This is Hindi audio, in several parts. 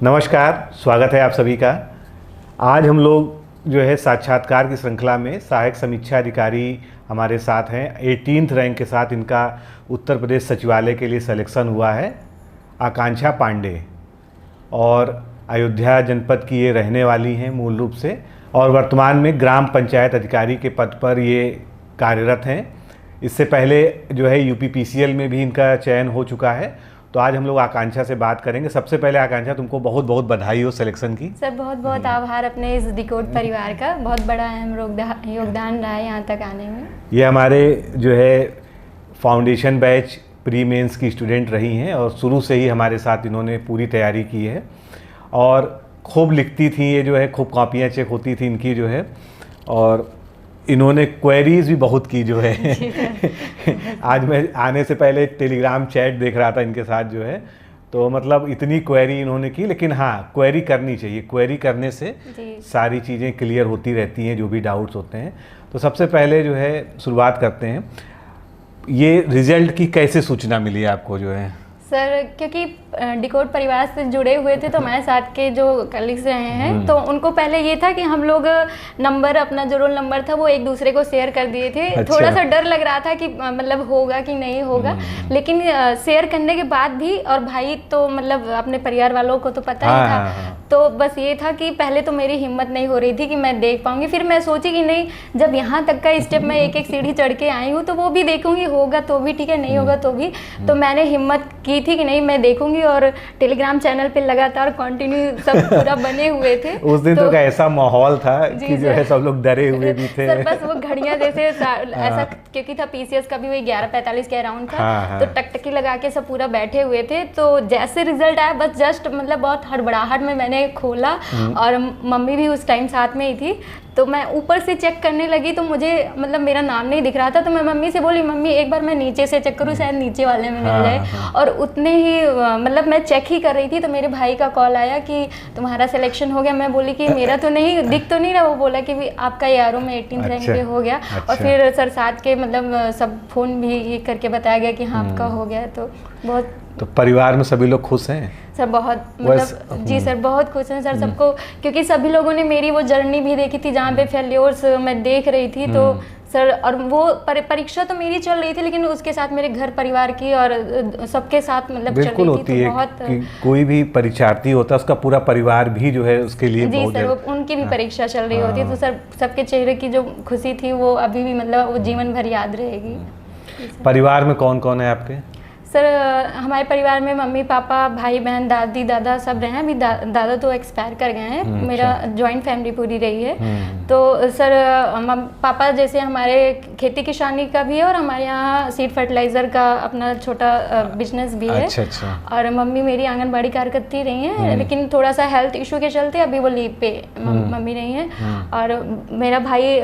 नमस्कार, स्वागत है आप सभी का। आज हम लोग जो है साक्षात्कार की श्रृंखला में सहायक समीक्षा अधिकारी हमारे साथ हैं। 18th रैंक के साथ इनका उत्तर प्रदेश सचिवालय के लिए सिलेक्शन हुआ है। आकांक्षा पांडे और अयोध्या जनपद की ये रहने वाली हैं मूल रूप से, और वर्तमान में ग्राम पंचायत अधिकारी के पद पर ये कार्यरत हैं। इससे पहले जो है यूपीपीसीएल में भी इनका चयन हो चुका है। तो आज हम लोग आकांक्षा से बात करेंगे। सबसे पहले आकांक्षा, तुमको बहुत बहुत बधाई हो सिलेक्शन की। सर बहुत बहुत आभार अपने इस डिकोड परिवार का, बहुत बड़ा अहम योगदान रहा है यहाँ तक आने में। ये हमारे जो है फाउंडेशन बैच प्री मेंस की स्टूडेंट रही हैं और शुरू से ही हमारे साथ इन्होंने पूरी तैयारी की है और खूब लिखती थी। ये जो है खूब कॉपियाँ चेक होती थी इनकी जो है, और इन्होंने क्वेरीज भी बहुत की जो है। आज मैं आने से पहले टेलीग्राम चैट देख रहा था इनके साथ जो है, तो मतलब इतनी क्वेरी इन्होंने की। लेकिन हाँ, क्वेरी करनी चाहिए। क्वेरी करने से सारी चीज़ें क्लियर होती रहती हैं, जो भी डाउट्स होते हैं। तो सबसे पहले जो है शुरुआत करते हैं, ये रिजल्ट की कैसे सूचना मिली आपको जो है? सर क्योंकि डिकोड परिवार से जुड़े हुए थे, तो हमारे साथ के जो कलीग्स रहे हैं तो उनको पहले ये था कि हम लोग नंबर, अपना जो रोल नंबर था वो एक दूसरे को शेयर कर दिए थे। अच्छा। थोड़ा सा डर लग रहा था कि मतलब होगा कि नहीं होगा, लेकिन शेयर करने के बाद भी, और भाई तो मतलब अपने परिवार वालों को तो पता ही था। तो बस ये था कि पहले तो मेरी हिम्मत नहीं हो रही थी कि मैं देख पाऊंगी। फिर मैं सोची कि नहीं, जब यहाँ तक का स्टेप मैं एक एक सीढ़ी चढ़ के आई हूँ तो वो भी देखूंगी, होगा तो भी ठीक है, नहीं होगा तो भी। तो मैंने हिम्मत की थी कि नहीं, मैं देखूंगी, और टेलीग्राम चैनल पे लगातार कंटिन्यू सब पूरा बने हुए थे। उस दिन तो ऐसा माहौल था कि जो है सब लोग डरे हुए भी थे। सर बस वो घड़ियां जैसे ऐसा, क्योंकि था पीसीएस का भी वही 11:45 के अराउंड था। तो टकटकी लगा के सब पूरा बैठे हुए थे। तो जैसे रिजल्ट आया, बस जस्ट मतलब बहुत हड़बड़ाहट में मैंने खोला, और मम्मी भी उस टाइम साथ में ही थी। तो मैं ऊपर से चेक करने लगी तो मुझे मतलब मेरा नाम नहीं दिख रहा था। तो मैं मम्मी से बोली, मम्मी एक बार मैं नीचे से चेक करूँ, शायद नीचे वाले में मिल जाए। और उतने ही मतलब मैं चेक ही कर रही थी तो मेरे भाई का कॉल आया कि तुम्हारा सिलेक्शन हो गया। मैं बोली कि मेरा तो नहीं दिख तो नहीं रहा। वो बोला कि आपका यारों में 18th रैंक पे हो गया। और फिर सर साथ के मतलब सब फोन भी करके बताया गया कि हाँ आपका हो गया। तो बहुत, तो परिवार में सभी लोग खुश हैं सर? बहुत मतलब जी सर, बहुत खुश हैं सर सबको, क्योंकि सभी लोगों ने मेरी वो जर्नी भी देखी थी जहाँ पे फेल्योर्स मैं देख रही थी। तो सर, और वो परीक्षा तो मेरी चल रही थी, लेकिन उसके साथ मेरे घर परिवार की और सबके साथ मतलब बिल्कुल होती है कि कोई भी परीक्षार्थी होता है उसका पूरा परिवार भी जो है उसके लिए जी सर, उनकी भी परीक्षा चल रही होती है। तो सर सबके चेहरे की जो खुशी थी वो अभी भी मतलब वो जीवन भर याद रहेगी। परिवार में कौन कौन है आपके? सर हमारे परिवार में मम्मी पापा, भाई बहन, दादी दादा सब रहे हैं। अभी दादा तो एक्सपायर कर गए हैं। मेरा जॉइंट फैमिली पूरी रही है। तो सर पापा जैसे हमारे खेती किसानी का भी है, और हमारे यहाँ सीड फर्टिलाइजर का अपना छोटा बिजनेस भी है। अच्छा। और मम्मी मेरी आंगनबाड़ी कार्यकर्ती रही हैं, लेकिन थोड़ा सा हेल्थ इशू के चलते अभी वो लीव पे मम्मी रही हैं। और मेरा भाई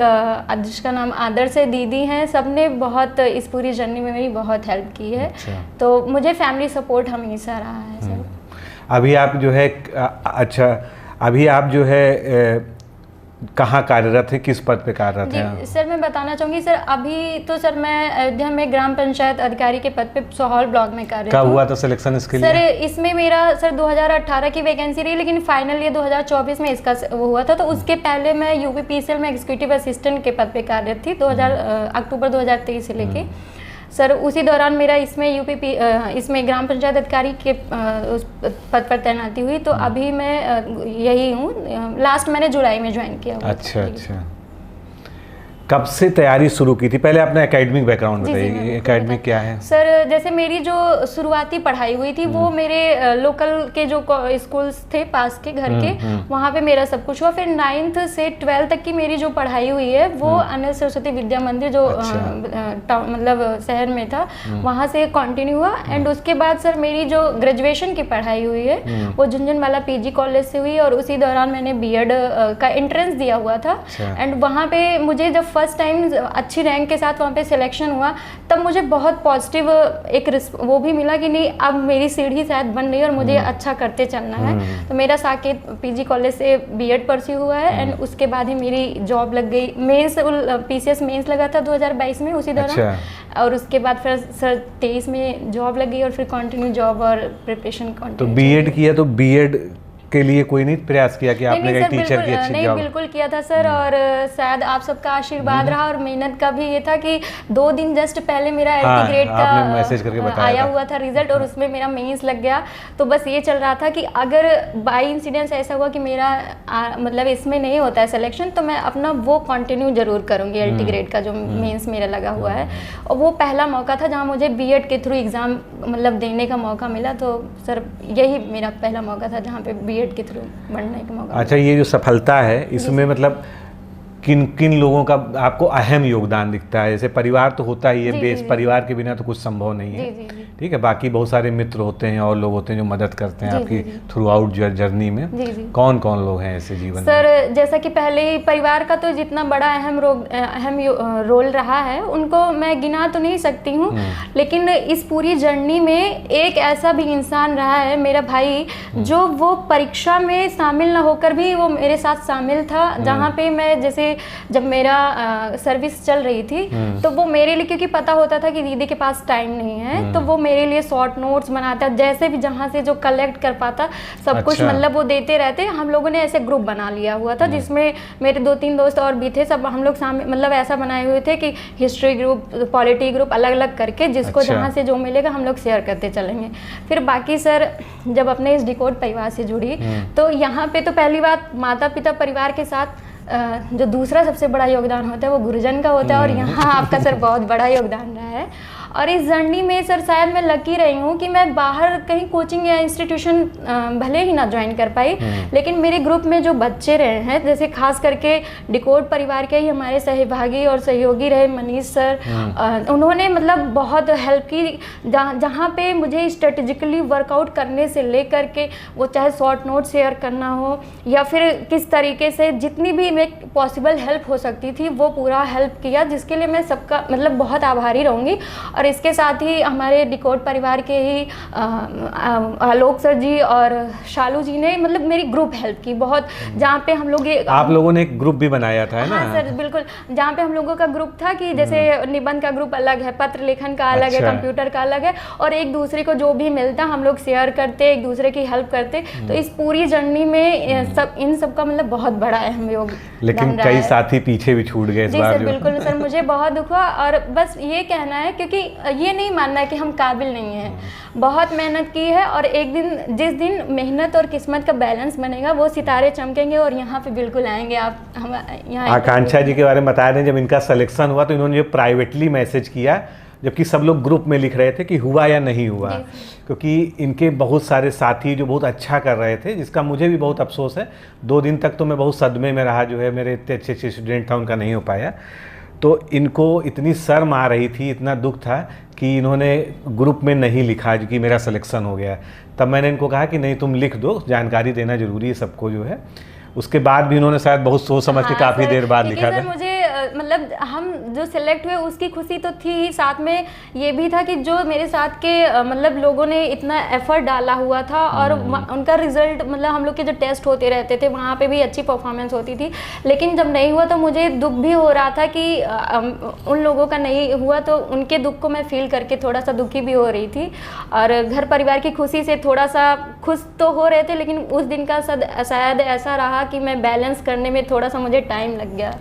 जिसका नाम आदर्श है, दीदी हैं, सब ने बहुत इस पूरी जर्नी में मेरी बहुत हेल्प की है। तो मुझे फैमिली सपोर्ट हमेशा रहा है सर। अभी आप जो है अभी आप जो है कहाँ कार्यरत है, किस पद पे कार्यरत हैं? सर मैं बताना चाहूँगी सर, अभी तो सर मैं अयोध्या में ग्राम पंचायत अधिकारी के पद पे सोहल ब्लॉक में कार्यरत हूँ। कब हुआ था सिलेक्शन इसके लिए? सर इसमें मेरा सर 2018 की वैकेंसी रही, लेकिन फाइनल ये 2024 में इसका वो हुआ था। तो उसके pहले मैं यूपीपीसीएल में एग्जीक्यूटिव असिस्टेंट के पद पे कार्यरत थी अक्टूबर 2023 से लेके। सर उसी दौरान मेरा इसमें इसमें ग्राम पंचायत अधिकारी के उस पद पर तैनाती हुई। तो अभी मैं यही हूँ। लास्ट मैंने जुलाई में ज्वाइन किया हुआ। अच्छा। कब से तैयारी शुरू की थी? पहले अपना एकेडमिक बैकग्राउंड बताइए, एकेडमिक क्या है? सर जैसे मेरी जो शुरुआती पढ़ाई हुई थी वो मेरे लोकल के जो स्कूल्स थे पास के घर के, वहाँ पे मेरा सब कुछ हुआ। फिर 9th से 12th तक की मेरी जो पढ़ाई हुई है वो अनिल सरस्वती विद्या मंदिर जो मतलब शहर में था, वहाँ से कंटिन्यू हुआ। एंड उसके बाद सर मेरी जो ग्रेजुएशन की पढ़ाई हुई है वो झुंझुनवाला पीजी कॉलेज से हुई, और उसी दौरान मैंने बीएड का एंट्रेंस दिया हुआ था। एंड वहाँ पे मुझे जब फर्स्ट टाइम अच्छी रैंक के साथ वहाँ पे सिलेक्शन हुआ, तब मुझे बहुत पॉजिटिव एक वो भी मिला कि नहीं, अब मेरी सीढ़ी शायद बन रही है और मुझे अच्छा करते चलना है। तो मेरा साकेत पीजी कॉलेज से बीएड परस्यू हुआ है। एंड उसके बाद ही मेरी जॉब लग गई। मेंस पीसीएस मेंस लगा था 2022 में उसी दौरान। और उसके बाद फिर सर 23 में जॉब लग गई, और फिर कंटिन्यू जॉब और प्रिपरेशन कंटिन्यू। तो बीएड किया, तो बीएड के लिए कोई नहीं प्रयास किया कि आपने नहीं कहीं टीचर की अच्छी नहीं, जॉब? बिल्कुल किया था सर, और शायद आप सबका आशीर्वाद रहा, और मेहनत का भी ये था कि 2 दिन जस्ट पहले मेरा हाँ, LT ग्रेड आपने मैसेज करके का बताया आया था। हुआ था रिजल्ट, और उसमें मेरा मेंस लग गया। तो बस ये चल रहा था कि अगर बाई इंसिडेंस ऐसा हुआ कि मेरा मतलब इसमें नहीं होता है सिलेक्शन, तो मैं अपना वो कंटिन्यू जरूर करूँगी LT ग्रेड का जो मेंस मेरा लगा हुआ है। और वो पहला मौका था जहाँ मुझे बीएड के थ्रू एग्ज़ाम मतलब देने का मौका मिला। तो सर यही मेरा पहला मौका था जहाँ पे बीएड के थ्रू बढ़ने का मौका। अच्छा, ये जो सफलता है इसमें मतलब किन किन लोगों का आपको अहम योगदान दिखता है? जैसे परिवार तो होता ही है जी, बेस, जी, परिवार के बिना तो कुछ संभव नहीं है। जी, जी, ठीक है, बाकी बहुत सारे मित्र होते हैं और लोग होते हैं जो मदद करते हैं जी, आपकी जी, थ्रू आउट जर्नी में। जी, जी। कौन कौन लोग हैं ऐसे जीवन में? सर जैसा कि पहले ही परिवार का तो जितना बड़ा रोल रहा है उनको मैं गिना तो नहीं सकती हूँ, लेकिन इस पूरी जर्नी में एक ऐसा भी इंसान रहा है मेरा भाई, जो वो परीक्षा में शामिल ना होकर भी वो मेरे साथ शामिल था। जहाँ पे मैं जैसे जब मेरा सर्विस चल रही थी तो वो मेरे लिए, क्योंकि पता होता था कि दीदी के पास टाइम नहीं है, तो वो मेरे लिए शॉर्ट नोट्स बनाता, जैसे भी जहाँ से जो कलेक्ट कर पाता सब कुछ अच्छा। मतलब वो देते रहते। हम लोगों ने ऐसे ग्रुप बना लिया हुआ था जिसमें मेरे 2-3 दोस्त और भी थे, सब हम लोग मतलब ऐसा बनाए हुए थे कि हिस्ट्री ग्रुप, पॉलिटी ग्रुप अलग अलग करके जिसको अच्छा। जहाँ से जो मिलेगा हम लोग शेयर करते चलेंगे। फिर बाकी सर जब अपने इस डिकोड परिवार से जुड़ी तो यहाँ पे तो पहली बात माता पिता परिवार के साथ जो दूसरा सबसे बड़ा योगदान होता है वो गुरुजन का होता है, और यहाँ आपका सर बहुत बड़ा योगदान रहा है। और इस जर्नी में सर शायद मैं लकी रही हूँ कि मैं बाहर कहीं कोचिंग या इंस्टीट्यूशन भले ही ना ज्वाइन कर पाई, लेकिन मेरे ग्रुप में जो बच्चे रहे हैं, जैसे खास करके डिकोड परिवार के ही हमारे सहभागी और सहयोगी रहे मनीष सर, उन्होंने मतलब बहुत हेल्प की। जहाँ पे मुझे स्ट्रेटेजिकली वर्कआउट करने से लेकर के वो चाहे शॉर्ट नोट शेयर करना हो या फिर किस तरीके से जितनी भी पॉसिबल हेल्प हो सकती थी वो पूरा हेल्प किया, जिसके लिए मैं सबका मतलब बहुत आभारी रहूँगी। और इसके साथ ही हमारे डिकोड परिवार के ही आलोक सर जी और शालू जी ने मतलब मेरी ग्रुप हेल्प की बहुत, जहाँ पे हम लोग ये आप लोगों ने एक ग्रुप भी बनाया था, है ना? हाँ सर बिल्कुल, जहाँ पे हम लोगों का ग्रुप था कि जैसे निबंध का ग्रुप अलग है, पत्र लेखन का अलग है, अच्छा। कंप्यूटर का अलग है, और एक दूसरे को जो भी मिलता हम लोग शेयर करते, एक दूसरे की हेल्प करते। तो इस पूरी जर्नी में इन सब का मतलब बहुत बड़ा अहम योग। लेकिन कई साथी पीछे भी छूट गए इस जी बार सर बिल्कुल सर, मुझे बहुत दुख हुआ। और बस ये कहना है, क्योंकि ये नहीं मानना है कि हम काबिल नहीं हैं, बहुत मेहनत की है, और एक दिन जिस दिन मेहनत और किस्मत का बैलेंस बनेगा वो सितारे चमकेंगे और यहाँ पे बिल्कुल आएंगे आप। हम यहाँ आकांक्षा जी के बारे में बता रहे हैं, जब इनका सिलेक्शन हुआ तो इन्होंने जो प्राइवेटली मैसेज किया, जबकि सब लोग ग्रुप में लिख रहे थे कि हुआ या नहीं हुआ, क्योंकि इनके बहुत सारे साथी जो बहुत अच्छा कर रहे थे, जिसका मुझे भी बहुत अफसोस है। 2 दिन तक तो मैं बहुत सदमे में रहा, जो है मेरे इतने अच्छे अच्छे स्टूडेंट था उनका नहीं हो पाया। तो इनको इतनी शर्म आ रही थी, इतना दुख था कि इन्होंने ग्रुप में नहीं लिखा कि मेरा सिलेक्शन हो गया। तब मैंने इनको कहा कि नहीं तुम लिख दो, जानकारी देना जरूरी है सबको जो है। उसके बाद भी उन्होंने शायद बहुत सोच समझ के काफ़ी देर बाद लिखा था। मुझे मतलब हम जो सिलेक्ट हुए उसकी खुशी तो थी ही, साथ में ये भी था कि जो मेरे साथ के मतलब लोगों ने इतना एफर्ट डाला हुआ था, और उनका रिजल्ट मतलब हम लोग के जो टेस्ट होते रहते थे वहाँ पे भी अच्छी परफॉर्मेंस होती थी। लेकिन जब नहीं हुआ तो मुझे दुख भी हो रहा था कि उन लोगों का नहीं हुआ, तो उनके दुख को मैं फील करके थोड़ा सा दुखी भी हो रही थी। और घर परिवार की खुशी से थोड़ा सा खुश तो हो रहे थे, लेकिन उस दिन का शायद ऐसा रहा कि मैं बैलेंस करने में थोड़ा सा मुझे टाइम लग गया।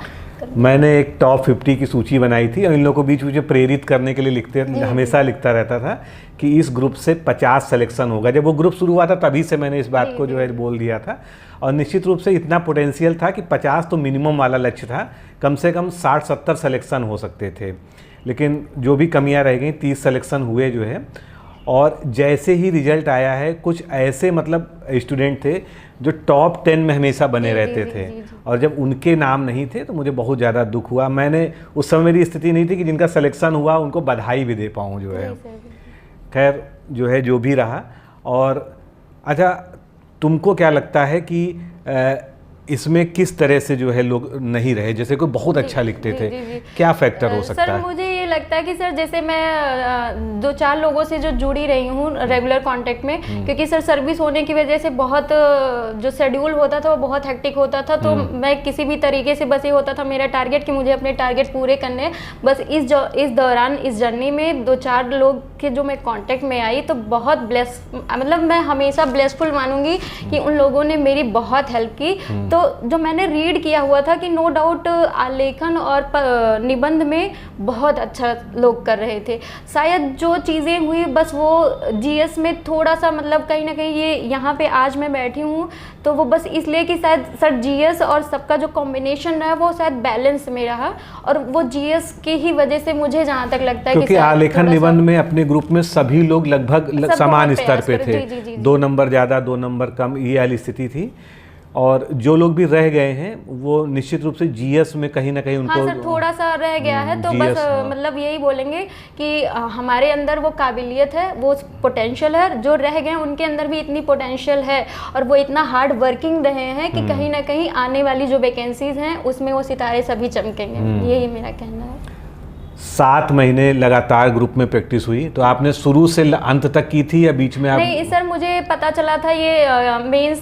मैंने एक टॉप 50 की सूची बनाई थी और इन लोगों को बीच मुझे प्रेरित करने के लिए हमेशा लिखता रहता था कि इस ग्रुप से 50 सिलेक्शन होगा। जब वो ग्रुप शुरू हुआ था तभी से मैंने इस बात को जो है बोल दिया था, और निश्चित रूप से इतना पोटेंशियल था कि 50 तो मिनिमम वाला लक्ष्य था, कम से कम 60-70 सिलेक्शन हो सकते थे। लेकिन जो भी कमियां रह गई, 30 सिलेक्शन हुए जो है। और जैसे ही रिजल्ट आया है, कुछ ऐसे मतलब स्टूडेंट थे जो टॉप 10 में हमेशा बने रहते थे, और जब उनके नाम नहीं थे तो मुझे बहुत ज़्यादा दुख हुआ। मैंने उस समय मेरी स्थिति नहीं थी कि जिनका सिलेक्शन हुआ उनको बधाई भी दे पाऊँ जो है। खैर जो है जो भी रहा। और अच्छा, तुमको क्या लगता है कि इसमें किस तरह से जो है लोग नहीं रहे, जैसे कोई बहुत अच्छा लिखते थे, क्या फैक्टर हो सकता है? सर मुझे ये लगता है कि सर जैसे मैं 2-4 लोगों से जो जुड़ी रही हूँ रेगुलर कांटेक्ट में, क्योंकि सर सर्विस होने की वजह से बहुत जो शेड्यूल होता था वो बहुत हेक्टिक होता था, तो मैं किसी भी तरीके से बस ये होता था मेरा टारगेट कि मुझे अपने टारगेट पूरे करने। बस इस दौरान इस जर्नी में 2-4 लोग के जो मैं कांटेक्ट में आई तो बहुत मतलब मैं हमेशा ब्लेसफुल मानूंगी कि उन लोगों ने मेरी बहुत हेल्प की। तो जो मैंने रीड किया हुआ था कि नो डाउट आलेखन और निबंध में बहुत अच्छा लोग कर रहे थे, शायद जो चीज़ें हुई बस वो जीएस में थोड़ा सा मतलब कहीं ना कहीं ये यहाँ पे आज मैं बैठी हूँ तो वो बस इसलिए कि शायद सर जीएस और सबका जो कॉम्बिनेशन रहा वो शायद बैलेंस में रहा, और वो जीएस की ही वजह से मुझे जहाँ तक लगता है क्योंकि आलेखन निबंध में अपने ग्रुप में सभी लोग लगभग समान स्तर पे थे। जी। 2 नंबर ज़्यादा 2 नंबर कम ये वाली स्थिति थी, और जो लोग भी रह गए हैं वो निश्चित रूप से जीएस में कहीं ना कहीं उनको सर थोड़ा सा रह गया है, तो बस मतलब यही बोलेंगे कि हमारे अंदर वो काबिलियत है, वो पोटेंशियल है, जो रह गए उनके अंदर भी इतनी पोटेंशियल है और वो इतना हार्ड वर्किंग रहे हैं कि कहीं ना कहीं आने वाली जो वैकेंसीज हैं उसमें वो सितारे सभी चमकेंगे। यही मेरा कहना है। 7 महीने लगातार ग्रुप में प्रैक्टिस हुई, तो आपने शुरू से अंत तक की थी या बीच में आप? नहीं सर, मुझे पता चला था ये मेंस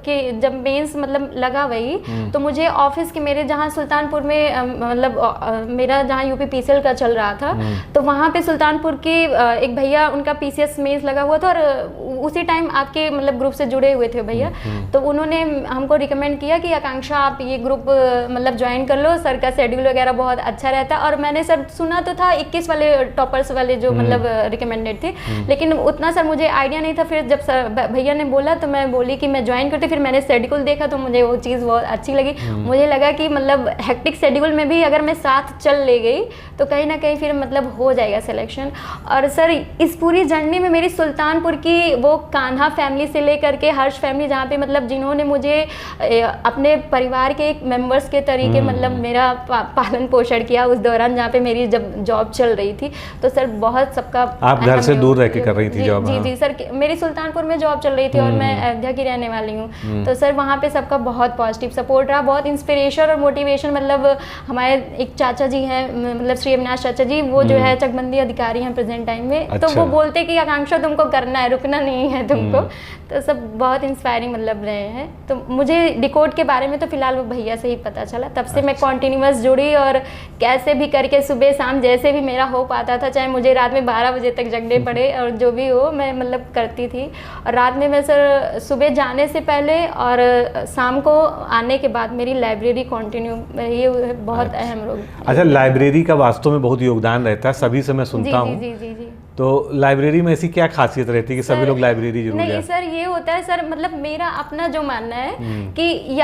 के, जब मेंस मतलब लगा वही तो मुझे ऑफिस के मेरे जहाँ सुल्तानपुर में मतलब मेरा जहाँ यूपी पीसीएल का चल रहा था तो वहाँ पे सुल्तानपुर के एक भैया उनका पीसीएस मेंस लगा हुआ था, और उसी टाइम आपके मतलब ग्रुप से जुड़े हुए थे भैया, तो उन्होंने हमको रिकमेंड किया कि आकांक्षा आप ये ग्रुप मतलब ज्वाइन कर लो, सर का शेड्यूल वगैरह बहुत अच्छा रहता है। और मैंने सर सुना तो था 21 वाले टॉपर्स वाले जो मतलब रिकमेंडेड थे, लेकिन उतना सर मुझे आइडिया नहीं था। फिर जब सर भैया ने बोला तो मैं बोली कि मैं ज्वाइन करती। फिर मैंने शेड्यूल देखा तो मुझे वो चीज़ बहुत अच्छी लगी। मुझे लगा कि मतलब हेक्टिक शेड्यूल में भी अगर मैं साथ चल ले गई तो कहीं ना कहीं फिर मतलब हो जाएगा सिलेक्शन। और सर इस पूरी जर्नी में मेरी सुल्तानपुर की वो कान्हा फैमिली से लेकर के हर्ष फैमिली, जहाँ पे मतलब जिन्होंने मुझे अपने परिवार के एक मेंबर्स के तरीके मतलब मेरा पालन पोषण किया उस दौरान जहाँ पे मेरी जब जॉब चल रही थी, तो सर बहुत सबका। आप घर से दूर रह के कर रही थी जॉब? जी सर, मेरी सुल्तानपुर में जॉब चल रही थी और मैं अयोध्या की रहने वाली हूँ, तो सर वहाँ पे सबका बहुत पॉजिटिव सपोर्ट रहा, बहुत इंस्पिरेशन और मोटिवेशन। मतलब हमारे एक चाचा जी हैं मतलब श्री अविनाश चाचा जी, वो जो है चकबंदी अधिकारी हैं प्रेजेंट टाइम में। अच्छा। तो वो बोलते कि आकांक्षा तुमको करना है, रुकना नहीं है तुमको। तो सब बहुत इंस्पायरिंग मतलब रहे हैं। तो मुझे डिकोड के बारे में तो फिलहाल वो भैया से ही पता चला, तब से मैं कॉन्टिन्यूअस जुड़ी और कैसे भी करके सुबह शाम जैसे भी मेरा हो पाता था, चाहे मुझे रात में 12 बजे तक जगने पड़े और जो भी हो मैं मतलब करती थी। और रात में मैं सर सुबह जाने से पहले और शाम को आने के बाद मेरी लाइब्रेरी कंटिन्यू, ये बहुत अहम रोल। अच्छा, लाइब्रेरी का वास्तव में बहुत योगदान रहता है, सभी से मैं सुनता हूँ। जी। तो लाइब्रेरी में ऐसी क्या खासियत रहती है कि सभी लोग लाइब्रेरी जरूर नहीं सर, ये होता है सर मतलब मेरा अपना जो मानना है कि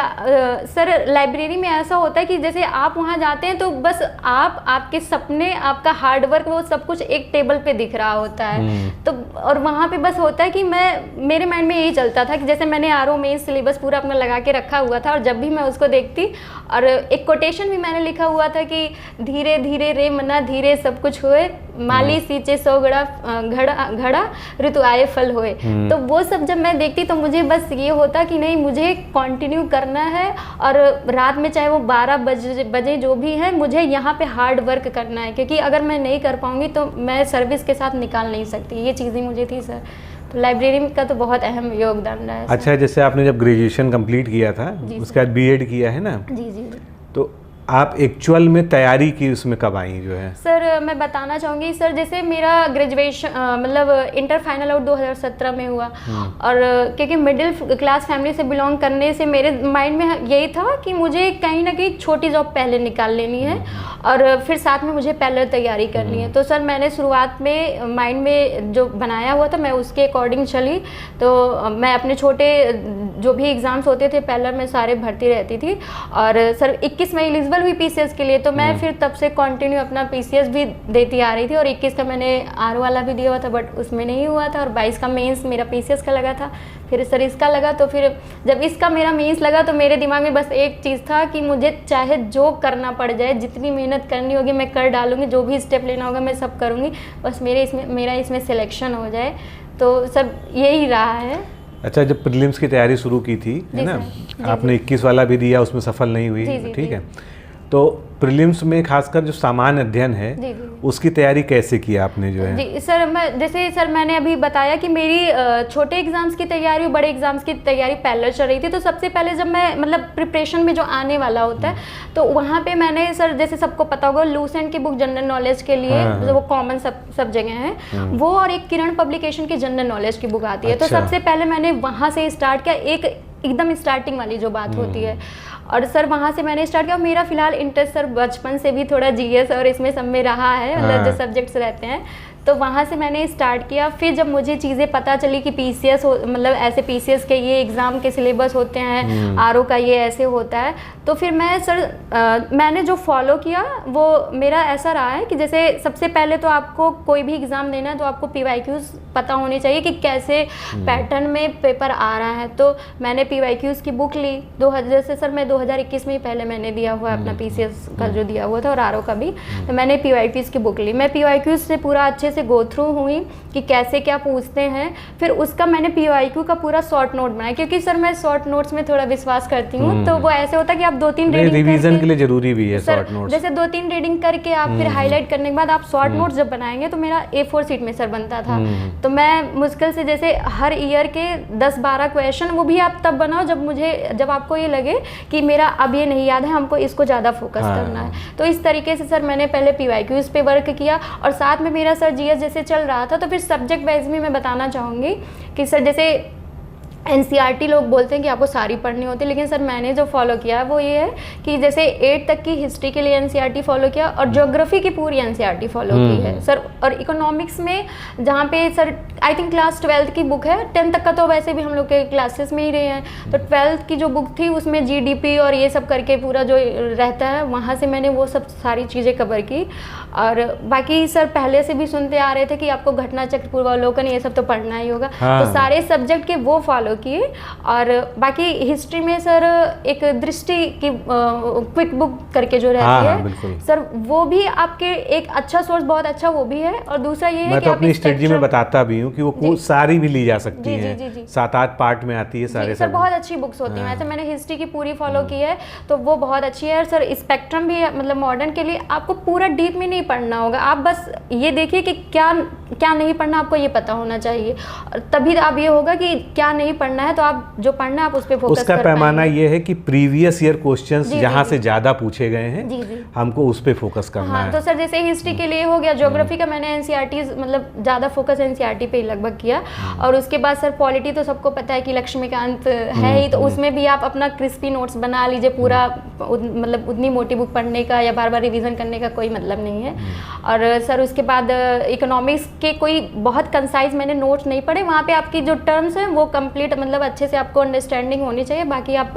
सर लाइब्रेरी में ऐसा होता है कि जैसे आप वहाँ जाते हैं तो बस आपके सपने, आपका हार्डवर्क, वो सब कुछ एक टेबल पे दिख रहा होता है। तो और वहाँ पे बस होता है कि मेरे माइंड में यही चलता था कि जैसे मैंने आरओ में सिलेबस पूरा अपना लगा के रखा हुआ था, और जब भी मैं उसको देखती, और एक कोटेशन भी मैंने लिखा हुआ था कि धीरे धीरे रे मना धीरे सब कुछ हुए, माली सींचे 100 घड़ा ऋतु आए फल होए। तो वो सब जब मैं देखती तो मुझे बस ये होता कि नहीं, मुझे कंटिन्यू करना है, और रात में चाहे वो 12 बजे जो भी है, मुझे यहाँ पे हार्ड वर्क करना है, क्योंकि अगर मैं नहीं कर पाऊंगी तो मैं सर्विस के साथ निकाल नहीं सकती। ये चीज़ें मुझे थी सर, तो लाइब्रेरी का तो बहुत अहम योगदान रहा है। अच्छा, जैसे आपने जब ग्रेजुएशन कंप्लीट किया था उसके बाद बीएड किया है ना? जी। तो आप एक्चुअल में तैयारी की उसमें कब आई जो है? सर मैं बताना चाहूँगी सर, जैसे मेरा ग्रेजुएशन मतलब इंटर फाइनल आउट 2017 में हुआ, और क्योंकि मिडिल क्लास फैमिली से बिलोंग करने से मेरे माइंड में यही था कि मुझे कहीं ना कहीं छोटी जॉब पहले निकाल लेनी है और फिर साथ में मुझे पैरेलल तैयारी करनी है। तो सर मैंने शुरुआत में माइंड में जो बनाया हुआ था मैं उसके अकॉर्डिंग चली। तो मैं अपने छोटे जो भी एग्ज़ाम्स होते थे पैरेलल में सारे भरती रहती थी, और सर 21 में एलिजिबल हुई पीसीएस के लिए, तो मैं फिर तब से कंटिन्यू अपना पीसीएस भी देती आ रही थी, और 21 का मैंने आर वाला भी दिया हुआ था बट उसमें नहीं हुआ था, और 22 का मेंस मेरा पीसीएस का लगा था, फिर सर इसका लगा। तो फिर जब इसका मेरा मेंस लगा तो मेरे दिमाग में बस एक चीज़ था कि मुझे चाहे जो करना पड़ जाए, जितनी मेहनत करनी होगी मैं कर डालूंगी, जो भी स्टेप लेना होगा मैं सब करूँगी, बस मेरा इसमें सिलेक्शन हो जाए। तो सब यही रहा है। अच्छा, जब प्रीलिम्स की तैयारी शुरू की थी है ना, आपने 21 वाला भी दिया, उसमें सफल नहीं हुई, ठीक है, तो प्रीलिम्स में खासकर जो सामान्य अध्ययन है जी जी उसकी तैयारी कैसे की आपने जो है? जी सर, मैं जैसे सर मैंने अभी बताया कि मेरी छोटे एग्जाम्स की तैयारी और बड़े एग्जाम्स की तैयारी पैरेलल चल रही थी। तो सबसे पहले जब मैं मतलब प्रिपरेशन में जो आने वाला होता है तो वहाँ पे मैंने सर, जैसे सबको पता होगा, लूसेंट की बुक जनरल नॉलेज के लिए जो वो कॉमन सब जगह हैं वो, और एक किरण पब्लिकेशन की जनरल नॉलेज की बुक आती है। तो सबसे पहले मैंने वहाँ से स्टार्ट किया, एकदम स्टार्टिंग वाली जो बात होती है, और सर वहाँ से मैंने स्टार्ट किया। मेरा फिलहाल इंटरेस्ट सर बचपन से भी थोड़ा जीएस और इसमें सब में रहा है, मतलब जो सब्जेक्ट्स रहते हैं, तो वहाँ से मैंने स्टार्ट किया। फिर जब मुझे चीज़ें पता चली कि पीसीएस मतलब ऐसे पीसीएस के ये एग्ज़ाम के सिलेबस होते हैं, आरओ का ये ऐसे होता है, तो फिर मैं सर मैंने जो फॉलो किया वो मेरा ऐसा रहा है कि जैसे सबसे पहले तो आपको कोई भी एग्ज़ाम देना है तो आपको पीवाईक्यूज़ पता होने चाहिए कि कैसे पैटर्न में पेपर आ रहा है। तो मैंने पीवाईक्यूज़ की बुक ली, जैसे सर मैं 2021 में ही पहले मैंने दिया हुआ है अपना पीसीएस का जो दिया हुआ था और आरओ का भी, तो मैंने पीवाईक्यूज़ की बुक ली। मैं पीवाईक्यूज़ से पूरा अच्छे से गो थ्रू हुई कि कैसे क्या पूछते हैं। फिर उसका मैंने पीवाईक्यू का पूरा शॉर्ट नोट बनाया, क्योंकि सर मैं शॉर्ट नोट्स में थोड़ा विश्वास करती हूँ। तो वो ऐसे होता है कि आप 2-3 रिवीजन के लिए जरूरी भी है शॉर्ट नोट्स। जैसे 2-3 रीडिंग करके आप फिर हाईलाइट करने के बाद आप शॉर्ट नोट्स जब बनाएंगे तो मेरा A4 शीट में सर बनता था। तो मैं मुश्किल से जैसे हर ईयर के 10-12 क्वेश्चन, वो भी आप तब बनाओ जब आपको ये लगे कि मेरा अब ये नहीं याद है, हमको इसको ज़्यादा फोकस करना है। तो इस तरीके से सर मैंने पहले पीवाईक्यूज़ पे वर्क किया, और साथ में मेरा सर जीएस जैसे चल रहा था तो फिर सब्जेक्ट वाइज भी मैं बताना चाहूँगी कि सर जैसे एनसीईआरटी लोग बोलते हैं कि आपको सारी पढ़नी होती है, लेकिन सर मैंने जो फॉलो किया है वो ये है कि जैसे 8 तक की हिस्ट्री के लिए एनसीईआरटी फॉलो किया और ज्योग्राफी की पूरी एनसीईआरटी फॉलो की है सर। और इकोनॉमिक्स में जहाँ पे sir I think class 12th की बुक है, 10th तक का तो वैसे भी हम लोग के क्लासेस में ही रहे हैं, तो 12th की जो बुक थी उसमें जीडीपी और ये सब करके पूरा जो रहता है वहाँ से मैंने वो सब सारी चीज़ें कवर की। और बाकी सर पहले से भी सुनते आ रहे थे कि आपको घटना चक्र, पूर्वावलोकन, ये सब तो पढ़ना ही होगा। तो सारे सब्जेक्ट के वो फॉलो किए। और बाकी हिस्ट्री में सर एक दृष्टि की क्विक बुक करके जो रहती है सर, वो भी आपके एक अच्छा सोर्स, बहुत अच्छा वो भी है। और दूसरा ये है मैं तो अपनी स्ट्रेटजी में बताता भी हूँ कि वो सारी भी ली जा सकती है, 7-8 पार्ट में आती है सारे सर, बहुत अच्छी बुक्स होती हैं। वैसे मैंने हिस्ट्री की पूरी फॉलो की है तो वो बहुत अच्छी है। सर स्पेक्ट्रम भी मतलब मॉडर्न के लिए आपको पूरा डीप में नहीं पढ़ना होगा, आप बस ये देखिए कि क्या क्या नहीं पढ़ना, आपको ये पता होना चाहिए, और तभी आप ये होगा कि क्या नहीं पढ़ना है तो आप जो पढ़ना है आप उस पे फोकस उसका पैमाना ये है कि प्रीवियस ईयर क्वेश्चंस जहाँ से ज्यादा पूछे गए हैं हमको उस पे फोकस करना है। तो सर जैसे हिस्ट्री के लिए हो गया, ज्योग्राफी का मैंने एनसीईआरटी मतलब ज़्यादा फोकस एनसीईआरटी पे ही लगभग किया। और उसके बाद सर पॉलिटी तो सबको पता है कि लक्ष्मीकांत है ही, तो उसमें भी आप अपना क्रिस्पी नोट्स बना लीजिए। पूरा मतलब उतनी मोटी बुक पढ़ने का या बार बार रिविजन करने का कोई मतलब नहीं है। और सर उसके बाद इकोनॉमिक्स के कोई बहुत कंसाइज मैंने नोट्स नहीं पढ़े, वहाँ पे आपकी जो टर्म्स हैं वो कंप्लीट मतलब अच्छे से आपको अंडरस्टैंडिंग होनी चाहिए। बाकी आप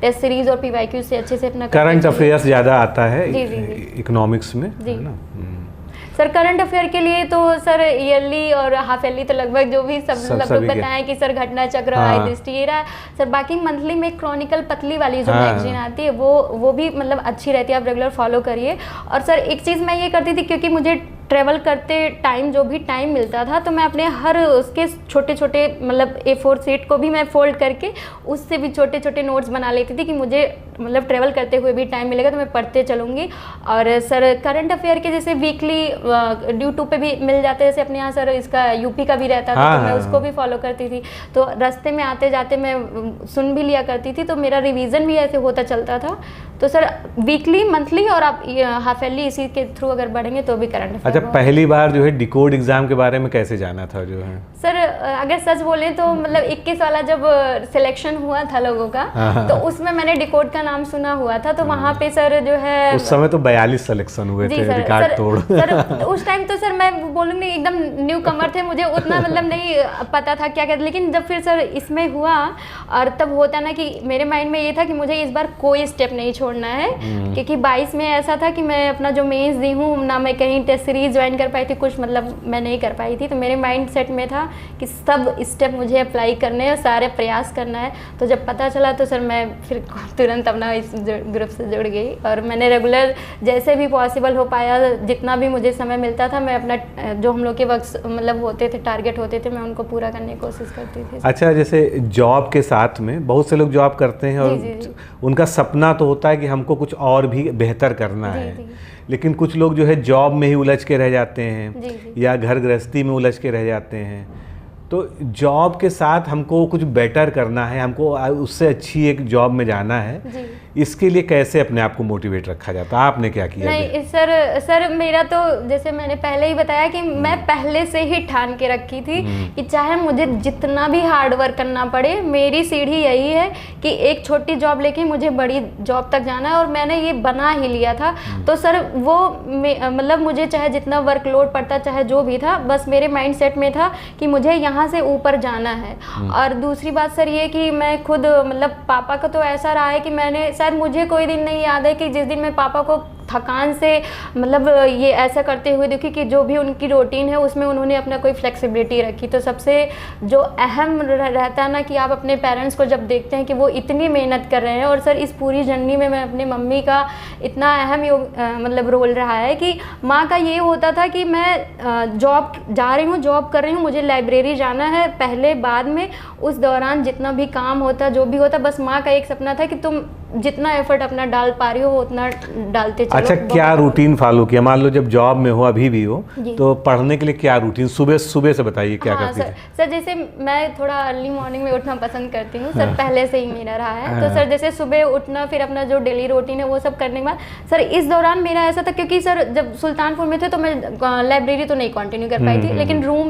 टेस्ट सीरीज और पीवाईक्यू से अच्छे से अपना करंट अफेयर्स ज़्यादा आता है इकोनॉमिक्स में, है ना? सर करंट अफेयर के लिए तो सर ईयरली और हाफ ईयरली तो लगभग जो भी सब लोग बताएं कि सर घटना चक्र, आई दृष्टि, ये रहा सर। बाकी मंथली में क्रॉनिकल पतली वाली जो मैगजीन आती है वो भी मतलब अच्छी रहती है, आप रेगुलर फॉलो करिए। और सर एक चीज़ मैं ये करती थी, क्योंकि मुझे ट्रैवल करते टाइम जो भी टाइम मिलता था तो मैं अपने हर उसके छोटे छोटे मतलब A4 शीट को भी मैं फोल्ड करके उससे भी छोटे छोटे नोट्स बना लेती थी कि मुझे मतलब ट्रैवल करते हुए भी टाइम मिलेगा तो मैं पढ़ते चलूँगी। और सर करंट अफेयर के जैसे वीकली YouTube पे भी मिल जाते हैं, जैसे अपने यहाँ सर इसका यूपी का भी रहता था तो मैं उसको भी फॉलो करती थी। तो रास्ते में आते जाते मैं सुन भी लिया करती थी, तो मेरा रिवीजन भी ऐसे होता चलता था। तो सर वीकली, मंथली और आप हाफ ईयरली इसी के थ्रू अगर बढ़ेंगे तो भी करंट अफेयर। अच्छा, पहली बार जो है डिकोड एग्जाम के बारे में कैसे जाना था जो है? सर अगर सच बोले तो मतलब 21 वाला जब सिलेक्शन हुआ था लोगों का तो उसमें मैंने डिकोड का नाम सुना हुआ था, तो वहाँ पे सर जो है उस समय तो 42 सिलेक्शन हुए थे, रिकॉर्ड तोड़। सर उस टाइम तो सर मैं बोलूँगी एकदम न्यू कमर थे, मुझे उतना मतलब नहीं पता था क्या कहते, लेकिन जब फिर सर इसमें हुआ और तब होता ना कि मेरे माइंड में ये था कि मुझे इस बार कोई स्टेप नहीं छोड़ना है, क्योंकि 22 में ऐसा था कि मैं अपना जो मेंस दी हूँ ना, मैं कहीं टेस्ट सीरीज ज्वाइन कर पाई थी, कुछ मतलब मैं नहीं कर पाई थी। तो मेरे माइंड सेट में था कि सब स्टेप मुझे अप्लाई करने हैं, सारे प्रयास करना है। तो जब पता चला तो सर मैं फिर तुरंत अपना इस ग्रुप से जुड़ गई और मैंने रेगुलर जैसे भी पॉसिबल हो पाया, जितना भी मुझे समय मिलता था, मैं अपना जो हम लोग के वक्त मतलब होते थे, टारगेट होते थे, मैं उनको पूरा करने की कोशिश करती थी। अच्छा, जैसे जॉब के साथ में बहुत से लोग जॉब करते हैं और जी। उनका सपना तो होता है कि हमको कुछ और भी बेहतर करना है, जी। लेकिन कुछ लोग जो है जॉब में ही उलझ के रह जाते हैं जी। या घर गृहस्थी में उलझ के रह जाते हैं। तो जॉब के साथ हमको कुछ बेटर करना है, हमको उससे अच्छी एक जॉब में जाना है, इसके लिए कैसे अपने आप को मोटिवेट रखा जाता है? आपने क्या किया? नहीं सर मेरा तो जैसे मैंने पहले ही बताया कि मैं पहले से ही ठान के रखी थी कि चाहे मुझे जितना भी हार्ड वर्क करना पड़े, मेरी सीढ़ी यही है कि एक छोटी जॉब लेके मुझे बड़ी जॉब तक जाना है, और मैंने ये बना ही लिया था। तो सर वो मतलब मुझे चाहे जितना वर्कलोड पड़ता, चाहे जो भी था, बस मेरे माइंड सेट में था कि मुझे यहाँ से ऊपर जाना है। और दूसरी बात सर ये कि मैं खुद मतलब पापा का तो ऐसा रहा है कि मैंने, शायद मुझे कोई दिन नहीं याद है कि जिस दिन मैं पापा को थकान से मतलब ये ऐसा करते हुए देखी कि जो भी उनकी रूटीन है उसमें उन्होंने अपना कोई फ्लेक्सिबिलिटी रखी। तो सबसे जो अहम रहता है ना कि आप अपने पेरेंट्स को जब देखते हैं कि वो इतनी मेहनत कर रहे हैं, और सर इस पूरी जर्नी में मैं अपने मम्मी का इतना अहम मतलब रोल रहा है कि माँ का ये होता था कि मैं जॉब जा रही हूँ, जॉब कर रही हूँ, मुझे लाइब्रेरी जाना है, पहले बाद में उस दौरान जितना भी काम होता, जो भी होता, बस माँ का एक सपना था कि तुम जितना एफर्ट अपना डाल पा रही हो उतना डालते चलो। अच्छा, क्या रूटीन फॉलो किया? मान लो जब जॉब में हो, अभी भी हो, तो पढ़ने के लिए क्या रूटीन सुबह से बताइए क्या करती है? सर जैसे मैं थोड़ा अर्ली मॉर्निंग में उठना पसंद करती हूँ सर, पहले से ही मेरा रहा है। तो सर जैसे सुबह उठना, फिर अपना जो डेली रूटीन है वो सब करने के बाद सर इस दौरान मेरा ऐसा था, क्योंकि सर जब सुल्तानपुर में थे तो मैं लाइब्रेरी तो नहीं कंटिन्यू कर पाई थी, लेकिन रूम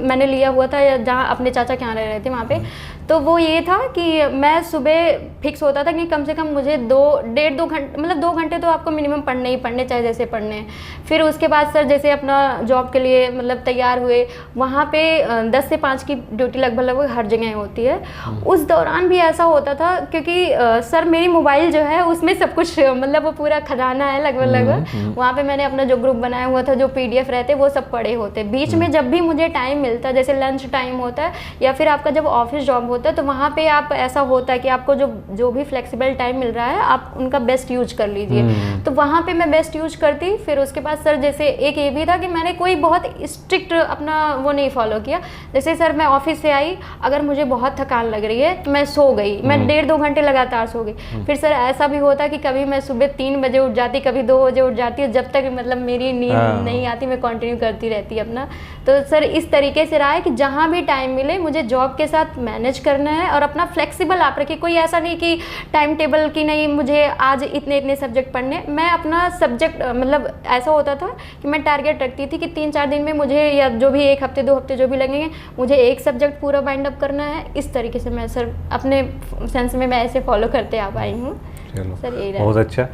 मैंने लिया हुआ था जहाँ अपने चाचा के यहाँ रह रहे थे वहाँ पे। तो वो ये था कि मैं सुबह फिक्स होता था कि कम से कम मुझे 2-1.5-2 घंटे, मतलब 2 घंटे तो आपको मिनिमम पढ़ने ही पढ़ने, चाहे जैसे पढ़ने हैं। फिर उसके बाद सर जैसे अपना जॉब के लिए मतलब तैयार हुए, वहाँ पे 10 से 5 की ड्यूटी लगभग हर जगह होती है। उस दौरान भी ऐसा होता था क्योंकि सर मेरी मोबाइल जो है उसमें सब कुछ मतलब वो पूरा खजाना है लगभग। वहाँ पे मैंने अपना जो ग्रुप बनाया हुआ था, जो PDF रहते वो सब पढ़े होते। बीच में जब भी मुझे टाइम मिलता, जैसे लंच टाइम होता है या फिर आपका जब ऑफिस जॉब होता है, तो वहाँ पे आप ऐसा होता है कि आपको जो भी फ्लेक्सिबल टाइम मिल रहा है आप उनका बेस्ट यूज कर लीजिए। तो वहाँ पे मैं बेस्ट यूज करती। फिर उसके बाद सर जैसे एक ये भी था कि मैंने कोई बहुत स्ट्रिक्ट अपना वो नहीं फॉलो किया। जैसे सर मैं ऑफिस से आई, अगर मुझे बहुत थकान लग रही है तो मैं सो गई, मैं 1.5-2 घंटे लगातार सो गई। फिर सर ऐसा भी होता कि कभी मैं सुबह 3 बजे उठ जाती, कभी 2 बजे उठ जाती, जब तक मतलब मेरी नींद नहीं आती मैं कंटिन्यू करती रहती अपना। तो सर इस तरीके से रहा है कि जहाँ भी टाइम मिले मुझे जॉब के साथ मैनेज करना है, और अपना फ्लेक्सिबल आप रखिए। कोई ऐसा नहीं कि टाइम टेबल की नहीं मुझे आज इतने सब्जेक्ट पढ़ने। मैं अपना सब्जेक्ट मतलब ऐसा होता था कि मैं टारगेट रखती थी कि 3-4 दिन में मुझे, या जो भी 1 हफ्ते 2 हफ्ते जो भी लगेंगे, मुझे एक सब्जेक्ट पूरा बाइंड अप करना है। इस तरीके से मैं सर अपने सेंस में मैं ऐसे फॉलो करते आ पाई हूँ। सर यही बहुत अच्छा।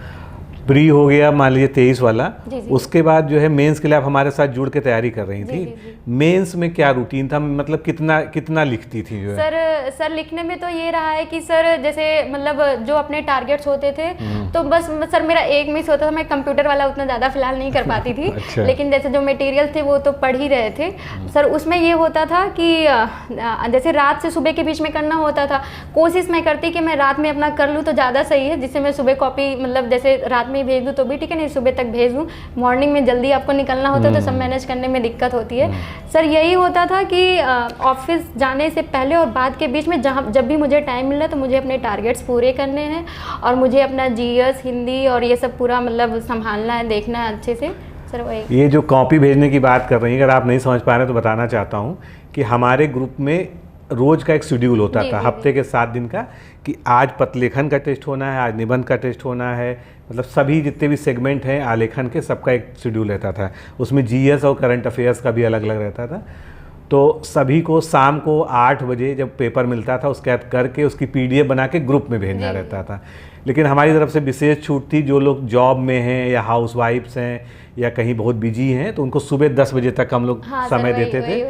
प्री हो गया मान लीजिए 23 वाला, उसके बाद जो है मेंस के लिए आप हमारे साथ जुड़ के तैयारी कर रही थी। मेंस में क्या रूटीन था, मतलब कितना लिखती थी जो है? सर लिखने में तो ये रहा है कि सर जैसे मतलब जो अपने टारगेट्स होते थे तो बस सर मेरा एक मिस होता था, मैं कंप्यूटर वाला उतना ज़्यादा फिलहाल नहीं कर पाती थी। अच्छा। लेकिन जैसे जो मटेरियल थे वो तो पढ़ ही रहे थे सर। उसमें ये होता था कि जैसे रात से सुबह के बीच में करना होता था, कोशिश मैं करती कि मैं रात में अपना कर लूँ तो ज़्यादा सही है, जिससे मैं सुबह कॉपी मतलब जैसे रात में भेज दूँ तो भी ठीक है, नहीं सुबह तक भेज दूँ। मॉर्निंग में जल्दी आपको निकलना होता है तो सब मैनेज करने में दिक्कत होती है। सर यही होता था कि ऑफिस जाने से पहले और बाद के बीच में जब भी मुझे टाइम मिल रहा है तो मुझे अपने टारगेट्स पूरे करने हैं, और मुझे अपना GS हिंदी और ये सब पूरा मतलब संभालना है, देखना है अच्छे से। सर वही ये जो कॉपी भेजने की बात कर रही हैं, अगर आप नहीं समझ पा रहे हैं तो बताना चाहता हूँ कि हमारे ग्रुप में रोज का एक शेड्यूल होता था, हफ्ते के 7 दिन का, कि आज पत्रलेखन का टेस्ट होना है, आज निबंध का टेस्ट होना है, मतलब सभी जितने भी सेगमेंट हैं आलेखन के सबका एक शेड्यूल रहता था। उसमें GS और करंट अफेयर्स का भी अलग अलग रहता था। तो सभी को शाम को 8 बजे जब पेपर मिलता था उसके बाद करके उसकी PDF बना के ग्रुप में भेजना रहता था। लेकिन हमारी तरफ से विशेष छूट थी, जो लोग जॉब में हैं या हाउसवाइफ्स हैं या कहीं बहुत बिजी हैं तो उनको सुबह 10 बजे तक हम लोग समय देते थे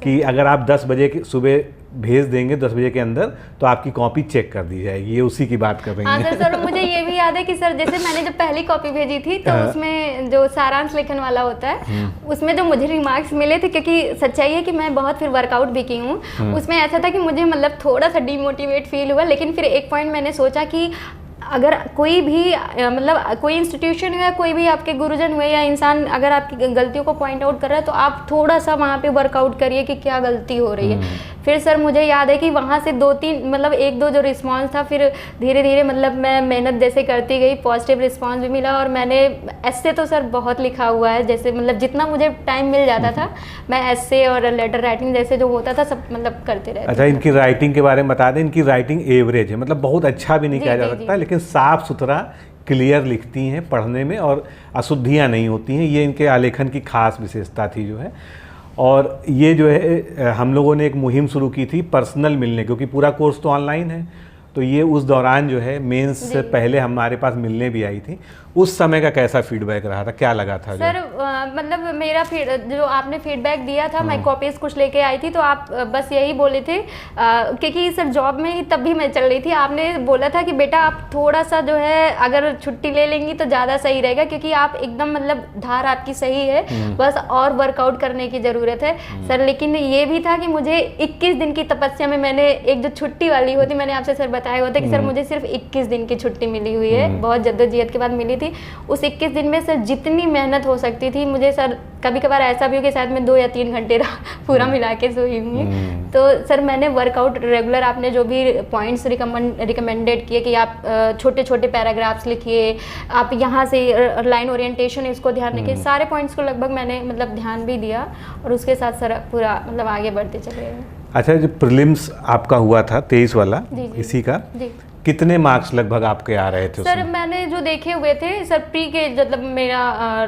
कि अगर आप 10 बजे की सुबह भेज देंगे 10 बजे के अंदर तो आपकी कॉपी चेक कर दी जाएगी। ये उसी की बात कर रही हैं। सर मुझे ये भी याद है कि सर जैसे मैंने जब पहली कॉपी भेजी थी तो उसमें जो सारांश लेखन वाला होता है उसमें जो मुझे रिमार्क्स मिले थे, क्योंकि सच्चाई है कि मैं बहुत फिर वर्कआउट भी की हूँ, उसमें ऐसा था कि मुझे मतलब थोड़ा सा डिमोटिवेट फील हुआ। लेकिन फिर एक पॉइंट मैंने सोचा कि अगर कोई भी मतलब कोई इंस्टीट्यूशन या कोई भी आपके गुरुजन हुए या इंसान अगर आपकी गलतियों को पॉइंट आउट कर रहा है तो आप थोड़ा सा वहाँ पे वर्कआउट करिए कि क्या गलती हो रही है। फिर सर मुझे याद है कि वहाँ से 2-3 मतलब 1-2 जो रिस्पांस था, फिर धीरे धीरे मतलब मैं मेहनत जैसे करती गई, पॉजिटिव रिस्पांस भी मिला और मैंने एस्से तो सर बहुत लिखा हुआ है, जैसे मतलब जितना मुझे टाइम मिल जाता था मैं एस्से और लेटर राइटिंग जैसे जो होता था सब मतलब करते रहती। अच्छा, इनकी राइटिंग के बारे में बता दें। इनकी राइटिंग एवरेज है, मतलब बहुत अच्छा भी नहीं कहा जा सकता, लेकिन साफ सुथरा क्लियर लिखती हैं पढ़ने में और अशुद्धियाँ नहीं होती हैं। ये इनके आलेखन की खास विशेषता थी जो है। और ये जो है हम लोगों ने एक मुहिम शुरू की थी पर्सनल मिलने, क्योंकि पूरा कोर्स तो ऑनलाइन है, तो ये उस दौरान जो है मेंस से पहले हमारे पास मिलने भी आई थी। उस समय का कैसा फीडबैक रहा था, क्या लगा था? सर मतलब मेरा जो आपने फीडबैक दिया था, मैं कॉपीज कुछ लेके आई थी तो आप बस यही बोले थे क्योंकि सर जॉब में ही तब भी मैं चल रही थी, आपने बोला था कि बेटा आप थोड़ा सा जो है अगर छुट्टी ले लेंगी तो ज़्यादा सही रहेगा, क्योंकि आप एकदम मतलब धार आपकी सही है, बस और वर्कआउट करने की ज़रूरत है सर। लेकिन ये भी था कि मुझे 21 दिन की तपस्या में मैंने एक जो छुट्टी वाली होती, मैंने आपसे सर बताया होता कि सर मुझे सिर्फ 21 दिन की छुट्टी मिली हुई है, बहुत जद्दोजहद के बाद मिली थी। उस 21 दिन में सर जितनी मेहनत हो सकती थी, मुझे सर कभी कभार ऐसा भी हो कि शायद मैं 2 या 3 घंटे पूरा मिला के सोई हुई। तो सर मैंने वर्कआउट रेगुलर, आपने जो भी पॉइंट्स रिकमेंडेड किए कि आप छोटे छोटे पैराग्राफ्स लिखिए, आप यहाँ से लाइन ओरिएंटेशन इसको ध्यान रखिए, सारे पॉइंट्स को लगभग मैंने मतलब ध्यान भी दिया और उसके साथ सर पूरा मतलब आगे बढ़ते चले गए। अच्छा, जो प्रीलिम्स आपका हुआ था 23 वाला, इसी का कितने मार्क्स लगभग आपके आ रहे थे? सर मैंने जो देखे हुए थे सर प्री के मतलब मेरा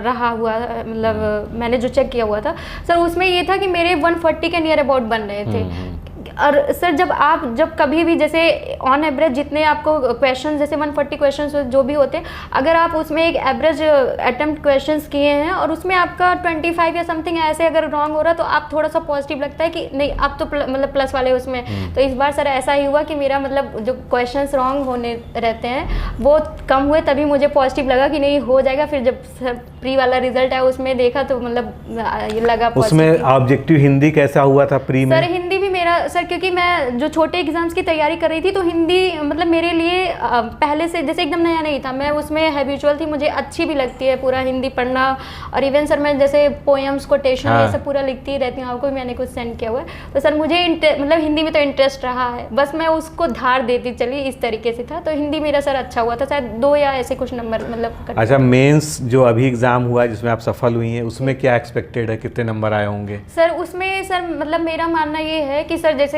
रहा हुआ मतलब मैंने जो चेक किया हुआ था सर, उसमें ये था कि मेरे 140 के नियर अबाउट बन रहे थे। और सर जब कभी भी जैसे ऑन एवरेज जितने आपको क्वेश्चन जैसे 140 क्वेश्चंस जो भी होते हैं, अगर आप उसमें एक एवरेज अटेम्प्ट क्वेश्चंस किए हैं और उसमें आपका 25 या समथिंग ऐसे अगर रॉन्ग हो रहा तो आप थोड़ा सा पॉजिटिव लगता है कि नहीं आप तो मतलब प्लस वाले उसमें। तो इस बार सर ऐसा ही हुआ कि मेरा मतलब जो क्वेश्चंस रॉन्ग होने रहते हैं वो कम हुए, तभी मुझे पॉजिटिव लगा कि नहीं हो जाएगा। फिर जब सर प्री वाला रिजल्ट है उसमें देखा तो मतलब ये लगा। उसमें ऑब्जेक्टिव हिंदी कैसा हुआ था प्री में? सर हिंदी भी मेरा सर, क्योंकि मैं जो छोटे एग्जाम्स की तैयारी कर रही थी तो हिंदी मतलब मेरे लिए पहले से जैसे एकदम नया नहीं था, मैं उसमें हैबिचुअल थी, मुझे अच्छी भी लगती है पूरा हिंदी पढ़ना। और इवन सर मैं जैसे पोएम्स कोटेशन ये सब पूरा लिखती रहती हूँ, आपको भी मैंने कुछ सेंड किया हुआ है। तो सर मुझे मतलब हिंदी में तो इंटरेस्ट रहा है, बस मैं उसको धार देती चली, इस तरीके से था। तो हिंदी मेरा सर अच्छा हुआ था, शायद 2 या ऐसे कुछ नंबर मतलब। अच्छा, मेंस जो अभी एग्जाम हुआ जिसमें आप सफल हुई हैं, उसमें क्या एक्सपेक्टेड है, कितने नंबर आए होंगे? सर उसमें सर मतलब मेरा मानना ये है कि सर जैसे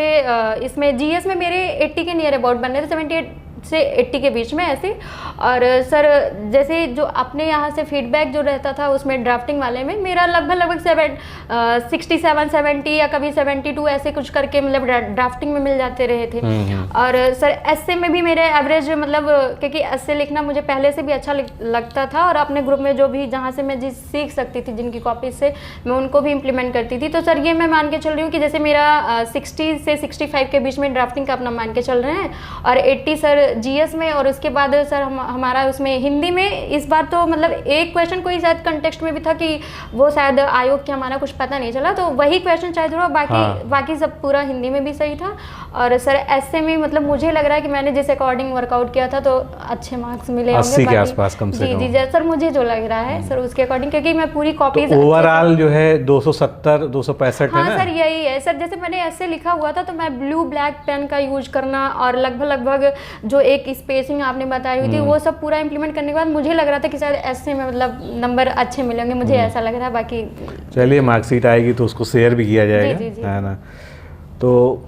इसमें जीएस में मेरे 80 के नियर अबाउट बन रहे थे, 78 से 80 के बीच में ऐसे। और सर जैसे जो अपने यहाँ से फीडबैक जो रहता था उसमें ड्राफ्टिंग वाले में मेरा लगभग 67 70 या कभी 72 ऐसे कुछ करके मतलब ड्राफ्टिंग में मिल जाते रहे थे। और सर एस्से में भी मेरे एवरेज मतलब, क्योंकि एस्से लिखना मुझे पहले से भी अच्छा लगता था और अपने ग्रुप में जो भी जहाँ से मैं सीख सकती थी जिनकी कॉपी से, मैं उनको भी इम्प्लीमेंट करती थी। तो सर ये मैं मान के चल रही हूँ कि जैसे मेरा 60 से 65 के बीच में ड्राफ्टिंग का अपना मान के चल रहे हैं और 80 सर जीएस में। और उसके बाद सर हमारा उसमें हिंदी में इस बार तो मतलब एक क्वेश्चन कोई शायद कंटेक्स्ट में भी था कि वो शायद आयोग के हमारा कुछ पता नहीं चला, तो वही क्वेश्चन शायद हुआ, बाकी सब पूरा हिंदी में भी सही था। और सर एस्से में मतलब मुझे लग रहा है कि मैंने जिस अकॉर्डिंग वर्कआउट किया था तो अच्छे मार्क्स मिले होंगे 80 के आसपास कम से कम। जी सर मुझे जो लग रहा है सर उसके अकॉर्डिंग, क्योंकि मैं पूरी कॉपीज ओवरऑल जो है 270 265 है ना? सर यही है सर। जैसे मैंने ऐसे लिखा हुआ था तो मैं ब्लू ब्लैक पेन का यूज करना और लगभग जो एक स्पेसिंग आपने बताई हुई थी वो सब पूरा इंप्लीमेंट करने के बाद मुझे लग रहा था कि शायद ऐसे में मतलब नंबर अच्छे मिलेंगे, मुझे ऐसा लग रहा है। बाकी चलिए मार्कशीट आएगी तो उसको शेयर भी किया जाएगा, है ना? तो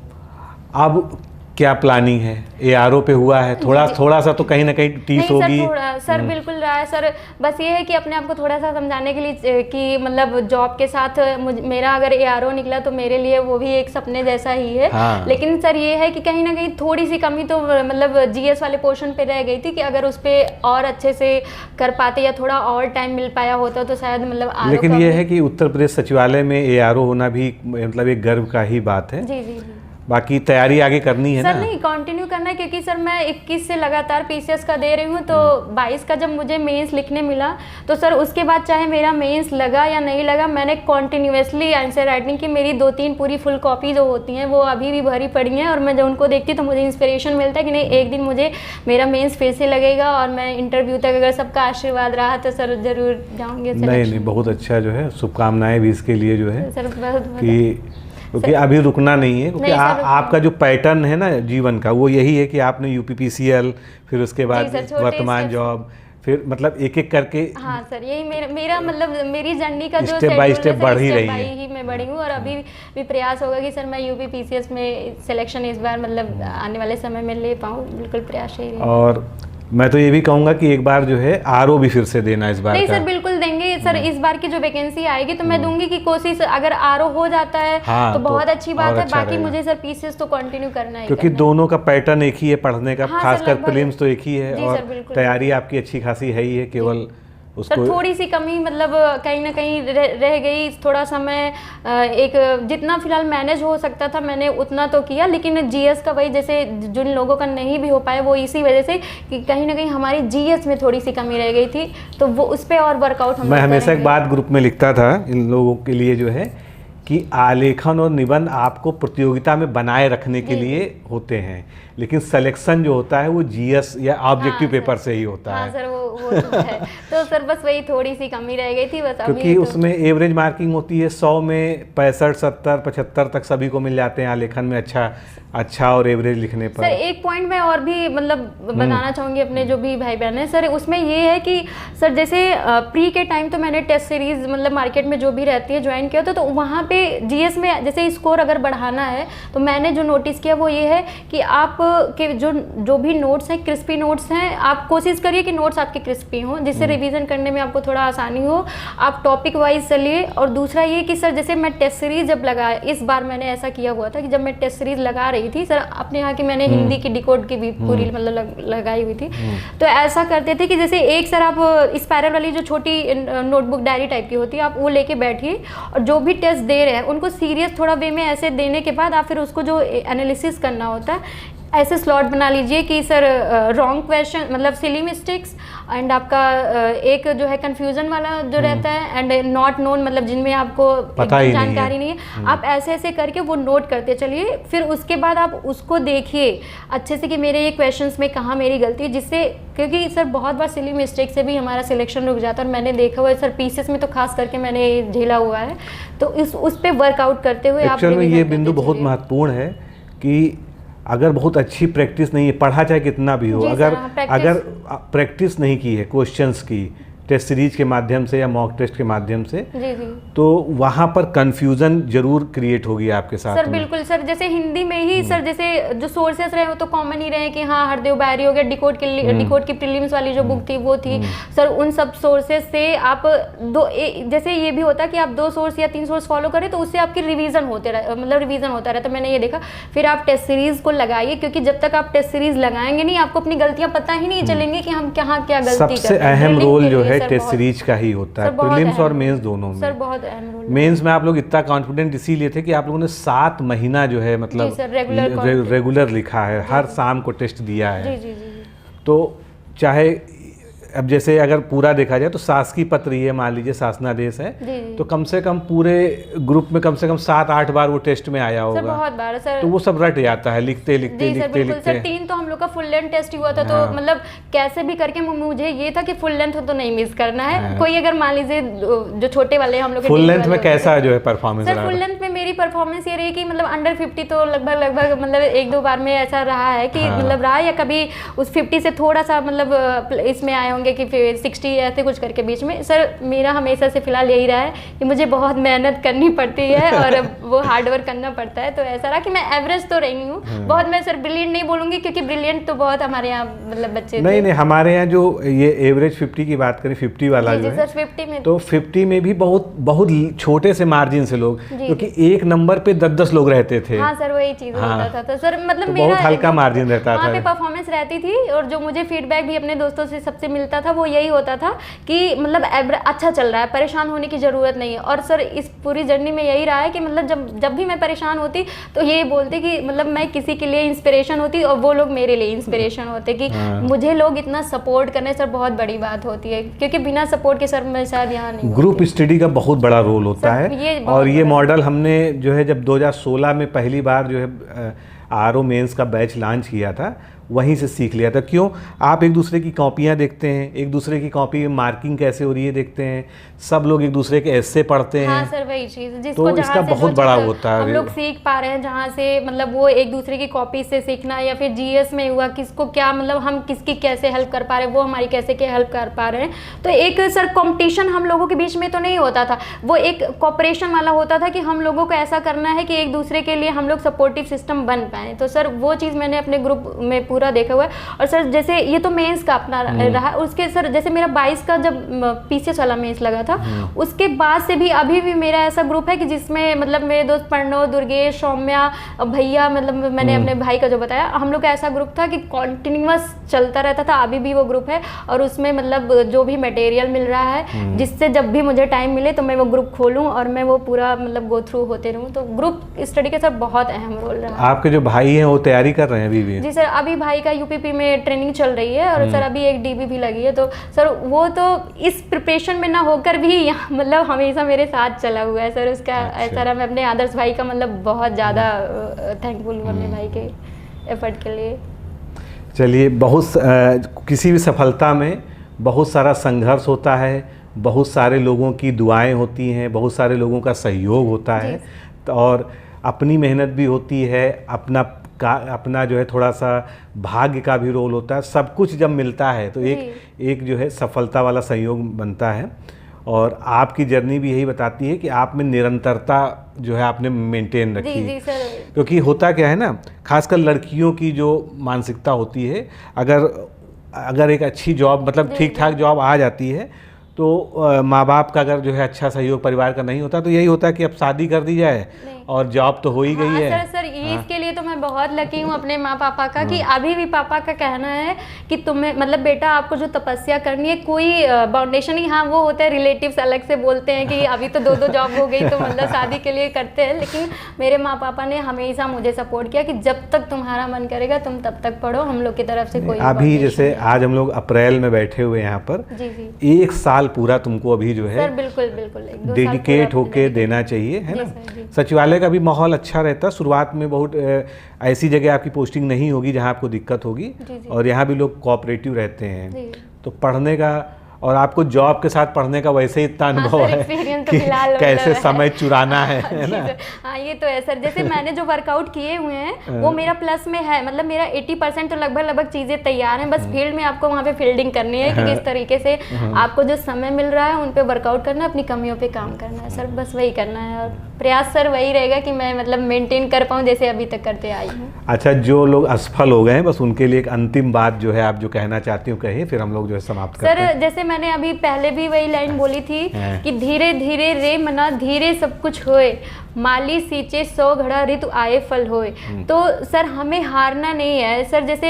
अब क्या प्लानिंग है? एआरओ पे हुआ है थोड़ा सा तो कहीं ना कहीं टीस होगी सर बिल्कुल रहा है सर। बस ये है कि अपने आप को थोड़ा सा समझाने के लिए कि मतलब जॉब के साथ मेरा अगर एआरओ निकला तो मेरे लिए वो भी एक सपने जैसा ही है। लेकिन सर ये है कि कहीं ना कहीं थोड़ी सी कमी तो मतलब जीएस वाले पोर्शन पे रह गई थी कि अगर उस पर और अच्छे से कर पाते या थोड़ा और टाइम मिल पाया होता तो शायद मतलब। लेकिन ये है कि उत्तर प्रदेश सचिवालय में एआरओ होना भी मतलब एक गर्व का ही बात है। जी। बाकी तैयारी आगे करनी है सर ना? नहीं, कंटिन्यू करना है, क्योंकि सर मैं 21 से लगातार पीसीएस का दे रही हूँ, तो 22 का जब मुझे मेंस लिखने मिला तो सर उसके बाद चाहे मेरा मेंस लगा या नहीं लगा, मैंने कॉन्टिन्यूसली आंसर राइटिंग की। मेरी 2-3 पूरी फुल कॉपी जो होती हैं वो अभी भी भरी पड़ी हैं, और मैं जब उनको देखती तो मुझे इंस्पिरेशन मिलता है कि नहीं, एक दिन मुझे मेरा मेंस फिर से लगेगा और मैं इंटरव्यू तक, अगर सबका आशीर्वाद रहा तो सर जरूर जाऊँगी। नहीं, बहुत अच्छा जो है, शुभकामनाएं भी इसके लिए जो है सर बहुत कि क्योंकि अभी रुकना नहीं है, क्योंकि आपका जो पैटर्न है ना जीवन का वो यही है कि आपने यूपीपीसीएल, फिर उसके बाद वर्तमान जॉब, फिर मतलब एक एक करके। हाँ सर, यही मेरा मतलब मेरी जर्नी का जो स्टेप बाय स्टेप बढ़ ही रही है। मैं बढ़ी हूँ, और अभी भी प्रयास होगा कि सर मैं यूपीपीसीएस में सिलेक्शन इस बार मतलब आने वाले समय में ले पाऊँ, बिल्कुल प्रयास यही है। और मैं तो ये भी कहूँगा कि एक बार जो है आरओ भी फिर से देना इस बार। नहीं सर, बिल्कुल देंगे सर, इस बार की जो वैकेंसी आएगी तो मैं दूंगी कि कोशिश, अगर आरओ हो जाता है तो बहुत अच्छी बात है। बाकी मुझे सर पीसीएस तो कंटिन्यू करना है, क्योंकि दोनों का पैटर्न एक ही है पढ़ने का, खासकर प्रीलिम्स तो एक ही है, और तैयारी आपकी अच्छी खासी है ही है, केवल सर थोड़ी सी कमी मतलब कहीं ना कहीं रह गई। थोड़ा समय एक जितना फिलहाल मैनेज हो सकता था मैंने उतना तो किया, लेकिन जीएस का वही, जैसे जिन लोगों का नहीं भी हो पाया वो इसी वजह से कि कहीं ना कहीं हमारी जीएस में थोड़ी सी कमी रह गई थी, तो वो उस पर और वर्कआउट हम। मैं हमेशा एक बात ग्रुप में लिखता था इन लोगों के लिए जो है कि आलेखन और निबंध आपको प्रतियोगिता में बनाए रखने के लिए होते हैं, लेकिन सिलेक्शन जो होता है वो जीएस या ऑब्जेक्टिव पेपर से ही होता है। सर वो तो है। तो सर बस वही थोड़ी सी कमी रह गई थी बस। क्योंकि उसमें एवरेज मार्किंग होती है 100 में 65, 70, 75 तक सभी को मिल जाते हैं आलेखन में अच्छा और एवरेज लिखने पर। सर एक पॉइंट मैं और भी मतलब बताना चाहूँगी अपने जो भी भाई बहन है सर, उसमें ये है कि सर जैसे प्री के टाइम तो मैंने टेस्ट सीरीज मतलब मार्केट में जो भी रहती है ज्वाइन किया था, तो वहाँ पे जीएस में जैसे स्कोर अगर बढ़ाना है तो मैंने जो नोटिस किया वो ये है कि आप के जो भी नोट्स हैं, क्रिस्पी नोट्स हैं, आप कोशिश करिए कि नोट्स आपके क्रिस्पी हों, जिससे रिवीजन करने में आपको थोड़ा आसानी हो। आप टॉपिक वाइज चलिए। और दूसरा ये कि सर जैसे मैं टेस्ट सीरीज जब लगाया, इस बार मैंने ऐसा किया हुआ था कि जब मैं टेस्ट सीरीज लगा रही थी सर, अपने यहाँ की मैंने हिंदी की डिकोड की भी पूरी मतलब लगाई हुई थी, तो ऐसा करते थे कि जैसे एक सर आप स्पाइरल वाली जो छोटी नोटबुक डायरी टाइप की होती है, आप वो लेके बैठिए और जो भी टेस्ट दे रहे हैं उनको सीरियस थोड़ा वे में ऐसे देने के बाद आप फिर उसको जो एनालिसिस करना होता है ऐसे स्लॉट बना लीजिए कि सर रॉन्ग क्वेश्चन मतलब सिली मिस्टेक्स एंड आपका एक जो है कंफ्यूजन वाला जो रहता है एंड नॉट नोन मतलब जिनमें आपको जानकारी नहीं है, आप ऐसे ऐसे करके वो नोट करते चलिए। फिर उसके बाद आप उसको देखिए अच्छे से कि मेरे ये क्वेश्चंस में कहाँ मेरी गलती है, जिससे क्योंकि सर बहुत बार सिली मिस्टेक से भी हमारा सिलेक्शन रुक जाता है और मैंने देखा हुआ है सर पीसीएस में तो खास करके मैंने झेला हुआ है। तो उस पर वर्कआउट करते हुए आप ये बिंदु बहुत महत्वपूर्ण है कि अगर बहुत अच्छी प्रैक्टिस नहीं है, पढ़ा चाहे कितना भी हो, अगर प्रैक्टिस नहीं की है क्वेश्चंस की टेस्ट सीरीज के माध्यम से या मॉक टेस्ट के माध्यम से, तो वहाँ पर कंफ्यूजन जरूर क्रिएट होगी आपके साथ सर। बिल्कुल सर, जैसे हिंदी में ही सर जैसे जो सोर्सेस रहे हो तो कॉमन ही रहे कि हाँ हरदेव बायरी हो गया, डिकोड की प्रीलिम्स वाली जो बुक थी वो थी सर। उन सब सोर्सेस से आप जैसे ये भी होता कि आप 2 सोर्स या 3 सोर्स फॉलो करें तो उससे आपकी रिवीजन रिवीजन होता रहता। मैंने ये देखा। फिर आप टेस्ट सीरीज को लगाइए, क्योंकि जब तक आप टेस्ट सीरीज लगाएंगे नहीं आपको अपनी गलतियां पता ही नहीं चलेंगे कि हम कहाँ क्या गलती कर रहे हैं। सबसे अहम रोल जो है टेस्ट सीरीज का ही होता है, प्रीलिम्स और मेंस दोनों में। सर बहुत अहम रोल। मेंस में आप लोग इतना कॉन्फिडेंट इसीलिए थे कि आप लोगों ने 7 महीना जो है मतलब रेगुलर लिखा है, हर शाम को टेस्ट दिया है। तो चाहे अब जैसे अगर पूरा देखा जाए तो शासकीय पत्र ये मान लीजिए शासनादेश है, तो कम से कम पूरे ग्रुप में कम से कम 7-8 बार वो टेस्ट में आया होगा। सर बहुत बार सर। तो वो सब रट जाता है लिखते लिखते। सर 3 तो हम लोग का फुल लेंथ टेस्ट हुआ था। तो मतलब कैसे भी करके मुझे ये था कि फुल लेंथ तो नहीं मिस करना है। कोई अगर मान लीजिए जो छोटे वाले हम लोग फुल लेंथ में कैसा जो है परफॉर्मेंस सर? फुल लेंथ में मेरी परफॉर्मेंस ये रही कि मतलब अंडर 50 तो लगभग मतलब 1-2 बार में ऐसा रहा है कि मतलब रहा, या कभी उस 50 से थोड़ा सा मतलब इसमें आए होंगे कि 60 ऐसे कुछ करके बीच में। सर मेरा हमेशा से फिलहाल यही रहा है कि मुझे बहुत मेहनत करनी पड़ती है और वो हार्ड वर्क करना पड़ता है। तो ऐसा रहा कि मैं एवरेज तो रही हूँ बहुत। मैं सर ब्रिलियंट नहीं बोलूंगी क्योंकि ब्रिलियंट तो बहुत हमारे यहाँ मतलब बच्चे नहीं हमारे यहाँ जो ये एवरेज 50 की बात करें, 50 वाला जो है, 50 में तो 50 में भी बहुत छोटे से मार्जिन से लोग, क्योंकि एक नंबर पे 10-10 लोग रहते थे। हाँ सर वही चीज होता था। तो सर मतलब बहुत हल्का मार्जिन रहता था, वहाँ पे परफॉर्मेंस रहती थी। और जो मुझे फीडबैक भी अपने दोस्तों से सबसे मिलता होता था वो यही होता था कि मतलब अच्छा चल रहा है, परेशान होने की ज़रूरत नहीं है। और सर इस पूरी जर्नी में यही रहा है कि मतलब जब भी मैं परेशान होती तो ये बोलते कि मतलब मैं किसी के लिए इंस्पिरेशन होती और वो लोग मेरे लिए इंस्पिरेशन होते कि मुझे लोग इतना सपोर्ट करने, सर बहुत बड़ी बात होती है, क्योंकि बिना सपोर्ट के सर मैं शायद यहाँ नहीं। ग्रुप स्टडी का बहुत बड़ा रोल होता है, और ये मॉडल हमने जो है जब 2016 में पहली बार जो है आरओ मेंस का बैच लॉन्च किया था, वहीं से सीख लिया था। क्यों? आप एक दूसरे की कॉपियाँ देखते हैं, एक दूसरे की कॉपी में मार्किंग कैसे हो रही है देखते हैं, सब लोग एक दूसरे के ऐसे पढ़ते हैं। हाँ सर वही चीज़ जिसको तो इसका बहुत बड़ा होता है, हम लोग सीख पा रहे हैं जहाँ से मतलब वो एक दूसरे की कॉपी से सीखना, या फिर जीएस में हुआ किसको क्या मतलब हम किसकी कैसे हेल्प कर पा रहे हैं, वो हमारी कैसे क्या हेल्प कर पा रहे हैं। तो एक सर कॉम्पिटिशन हम लोगों के बीच में तो नहीं होता था, वो एक कॉपरेशन वाला होता था कि हम लोगों को ऐसा करना है कि एक दूसरे के लिए हम लोग सपोर्टिव सिस्टम बन पाएँ। तो सर वो चीज़ मैंने अपने ग्रुप में पूरा देखा हुआ है। और सर जैसे ये तो मेंस का अपना रहा, उसके सर जैसे मेरा 22 का जब पीसीएस वाला मेंस लगा था, उसके बाद से भी अभी भी मेरा ऐसा ग्रुप है कि जिसमें मतलब मेरे दोस्त प्रणव, दुर्गेश, सौम्या, भैया, मतलब मैंने अपने भाई का जो बताया, हम लोग का ऐसा ग्रुप था कि कॉन्टिन्यूअस चलता रहता था। अभी भी वो ग्रुप है और उसमें मतलब जो भी मटेरियल मिल रहा है, जिससे जब भी मुझे टाइम मिले तो मैं वो ग्रुप खोलूँ और मैं वो पूरा मतलब गो थ्रू होते रहूँ। तो ग्रुप स्टडी का सर बहुत अहम रोल रहा। आपके जो भाई हैं वो तैयारी कर रहे हैं अभी भी? जी सर, अभी भाई का यूपीपी में ट्रेनिंग चल रही है और सर अभी एक डीबी भी लगी है। तो सर वो तो इस प्रिपरेशन में ना होकर भी यहाँ मतलब हमेशा मेरे साथ चला हुआ है सर। उसका ऐसा रहा, मैं अपने आदर्श भाई का मतलब बहुत ज़्यादा थैंकफुल हूँ अपने भाई के एफर्ट के लिए। चलिए, किसी भी सफलता में बहुत सारा संघर्ष होता है, बहुत सारे लोगों की दुआएं होती हैं, बहुत सारे लोगों का सहयोग होता है, और अपनी मेहनत भी होती है, अपना जो है थोड़ा सा भाग्य का भी रोल होता है। सब कुछ जब मिलता है तो एक जो है सफलता वाला संयोग बनता है। और आपकी जर्नी भी यही बताती है कि आप में निरंतरता जो है आपने मेंटेन रखी है। क्योंकि होता क्या है ना, खासकर लड़कियों की जो मानसिकता होती है, अगर एक अच्छी जॉब मतलब ठीक ठाक जॉब आ जाती है तो माँ बाप का अगर जो है अच्छा सहयोग परिवार का नहीं होता तो यही होता है कि अब शादी कर दी जाए और जॉब तो हो ही गई है। सर इसके लिए तो मैं बहुत लकी हूँ अपने माँ पापा का कि अभी भी पापा का कहना है कि तुम्हें मतलब बेटा आपको जो तपस्या करनी है, कोई बाउंडेशन ही, हाँ वो होता है रिलेटिव्स अलग से बोलते हैं कि अभी तो दो जॉब हो गई तो मतलब शादी के लिए करते हैं, लेकिन मेरे माँ पापा ने हमेशा मुझे सपोर्ट किया कि जब तक तुम्हारा मन करेगा तुम तब तक पढ़ो, हम लोग की तरफ से कोई। अभी जैसे आज हम लोग अप्रैल में बैठे हुए यहाँ पर, एक साल पूरा तुमको अभी जो है बिल्कुल डेडिकेट होके देना चाहिए, है ना। सचिवालय का भी माहौल अच्छा रहता है। शुरुआत में बहुत ऐसी जगह आपकी पोस्टिंग नहीं होगी जहाँ आपको दिक्कत होगी, और यहाँ भी लोग कोऑपरेटिव रहते हैं। तो पढ़ने का और आपको जॉब के साथ पढ़ने का वैसे ही इतना अनुभव है कि कैसे समय चुराना है ना। हाँ ये तो है सर। जैसे मैंने जो वर्कआउट किए हुए हैं वो मेरा प्लस में है, मतलब मेरा 80% तो लगभग चीज़ें तैयार हैं, बस फील्ड में आपको वहाँ पे फील्डिंग करनी है कि किस तरीके से आपको जो समय मिल रहा है उन पे वर्कआउट करना है, अपनी कमियों पे काम करना है सर, बस वही करना है। और प्रयास सर वही रहेगा कि मैं मतलब मेंटेन कर पाऊँ जैसे अभी तक करते आई हूँ। अच्छा, जो लोग असफल हो गए हैं बस उनके लिए एक अंतिम बात जो है आप जो कहना चाहती हूँ कहिए, फिर हम लोग जो है समाप्त करते हैं। सर जैसे मैंने अभी पहले भी वही लाइन बोली थी कि धीरे धीरे रे मना धीरे सब कुछ होए, माली सींचे 100 घड़ा ऋतु आए फल होए। तो सर हमें हारना नहीं है सर। जैसे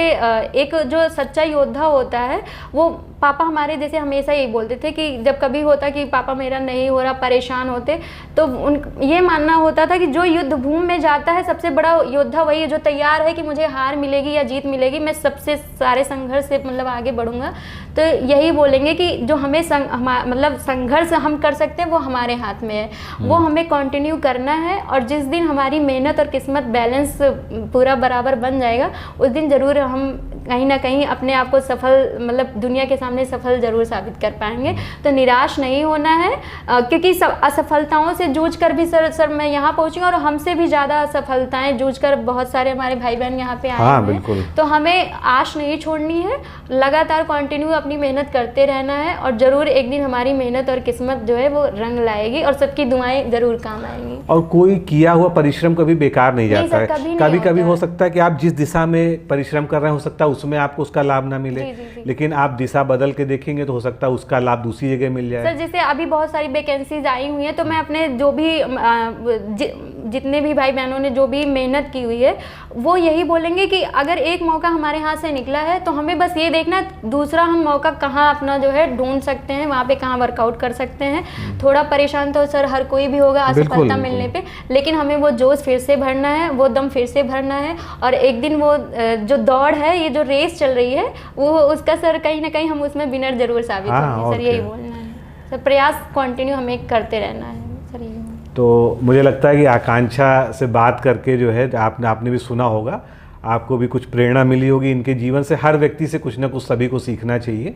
एक जो सच्चा योद्धा होता है वो पापा हमारे जैसे हमेशा यही बोलते थे कि जब कभी होता कि पापा मेरा नहीं हो रहा, परेशान होते, तो ये मानना होता था कि जो युद्ध भूमि में जाता है सबसे बड़ा योद्धा वही है जो तैयार है कि मुझे हार मिलेगी या जीत मिलेगी, मैं सबसे सारे संघर्ष से मतलब आगे बढ़ूंगा। तो यही बोलेंगे कि जो हमें मतलब संघर्ष हम कर सकते हैं वो हमारे हाथ में है, वो हमें कंटिन्यू करना है। और जिस दिन हमारी मेहनत और किस्मत बैलेंस पूरा बराबर बन जाएगा उस दिन ज़रूर हम कहीं ना कहीं अपने आप को सफल मतलब दुनिया के सामने सफल जरूर साबित कर पाएंगे। तो निराश नहीं होना है क्योंकि असफलताओं से जूझ कर भी सर मैं यहाँ पहुँची और हमसे भी ज़्यादा असफलताएं जूझ कर बहुत सारे हमारे भाई बहन यहाँ पे आए हैं। तो हमें आश नहीं छोड़नी है, लगातार कंटिन्यू अपनी मेहनत करते रहना है और ज़रूर एक दिन हमारी मेहनत और किस्मत जो है वो रंग लाएगी और सबकी दुआएं ज़रूर काम आएंगी। और कोई किया हुआ परिश्रम कभी बेकार नहीं जाता है। कभी कभी हो सकता है कि आप जिस दिशा में परिश्रम कर रहे हैं हो सकता है उसमें आपको उसका लाभ ना मिले, लेकिन आप दिशा बदल के देखेंगे तो हो सकता है उसका लाभ दूसरी जगह मिल जाए। सर जैसे अभी बहुत सारी वैकेंसीज आई हुई हैं तो मैं अपने जो भी जितने भी भाई बहनों ने जो भी मेहनत की हुई है वो यही बोलेंगे कि अगर एक मौका हमारे हाथ से निकला है तो हमें बस ये देखना है दूसरा हम मौका कहाँ अपना जो है ढूंढ सकते हैं, वहाँ पे कहाँ वर्कआउट कर सकते हैं। थोड़ा परेशान तो सर हर कोई भी होगा असफलता मिलने पे, लेकिन हमें वो जोश फिर से भरना है, वो दम फिर से भरना है और एक दिन वो जो दौड़ है, ये जो रेस चल रही है वो उसका सर कहीं ना कहीं हम उसमें विनर जरूर साबित होंगे। सर यही बोलना है सर, प्रयास कंटिन्यू हमें करते रहना है सर। यही तो मुझे लगता है कि आकांक्षा से बात करके जो है आपने भी सुना होगा, आपको भी कुछ प्रेरणा मिली होगी इनके जीवन से। हर व्यक्ति से कुछ ना कुछ सभी को सीखना चाहिए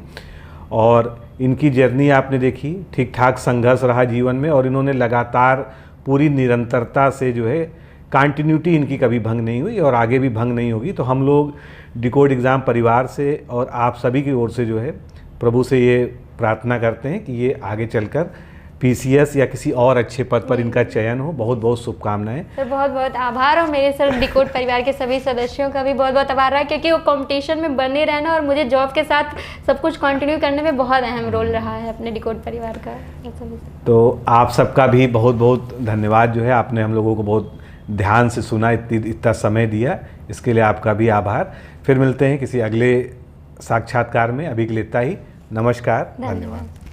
और इनकी जर्नी आपने देखी, ठीक ठाक संघर्ष रहा जीवन में और इन्होंने लगातार पूरी निरंतरता से जो है कंटिन्यूटी इनकी कभी भंग नहीं हुई और आगे भी भंग नहीं होगी। तो हम लोग डिकोड एग्ज़ाम परिवार से और आप सभी की ओर से जो है प्रभु से ये प्रार्थना करते हैं कि ये आगे चलकर पीसीएस या किसी और अच्छे पद पर इनका चयन हो। बहुत बहुत शुभकामनाएं सर। बहुत बहुत आभार और मेरे सर डिकोड परिवार के सभी सदस्यों का भी बहुत बहुत आभार रहा, क्योंकि वो कंपटीशन में बने रहना और मुझे जॉब के साथ सब कुछ कंटिन्यू करने में बहुत अहम रोल रहा है अपने डिकोड परिवार का। तो आप सबका भी बहुत बहुत धन्यवाद, जो है आपने हम लोगों को बहुत ध्यान से सुना, इतना समय दिया, इसके लिए आपका भी आभार। फिर मिलते हैं किसी अगले साक्षात्कार में, अभी के लिए इतना ही। नमस्कार, धन्यवाद।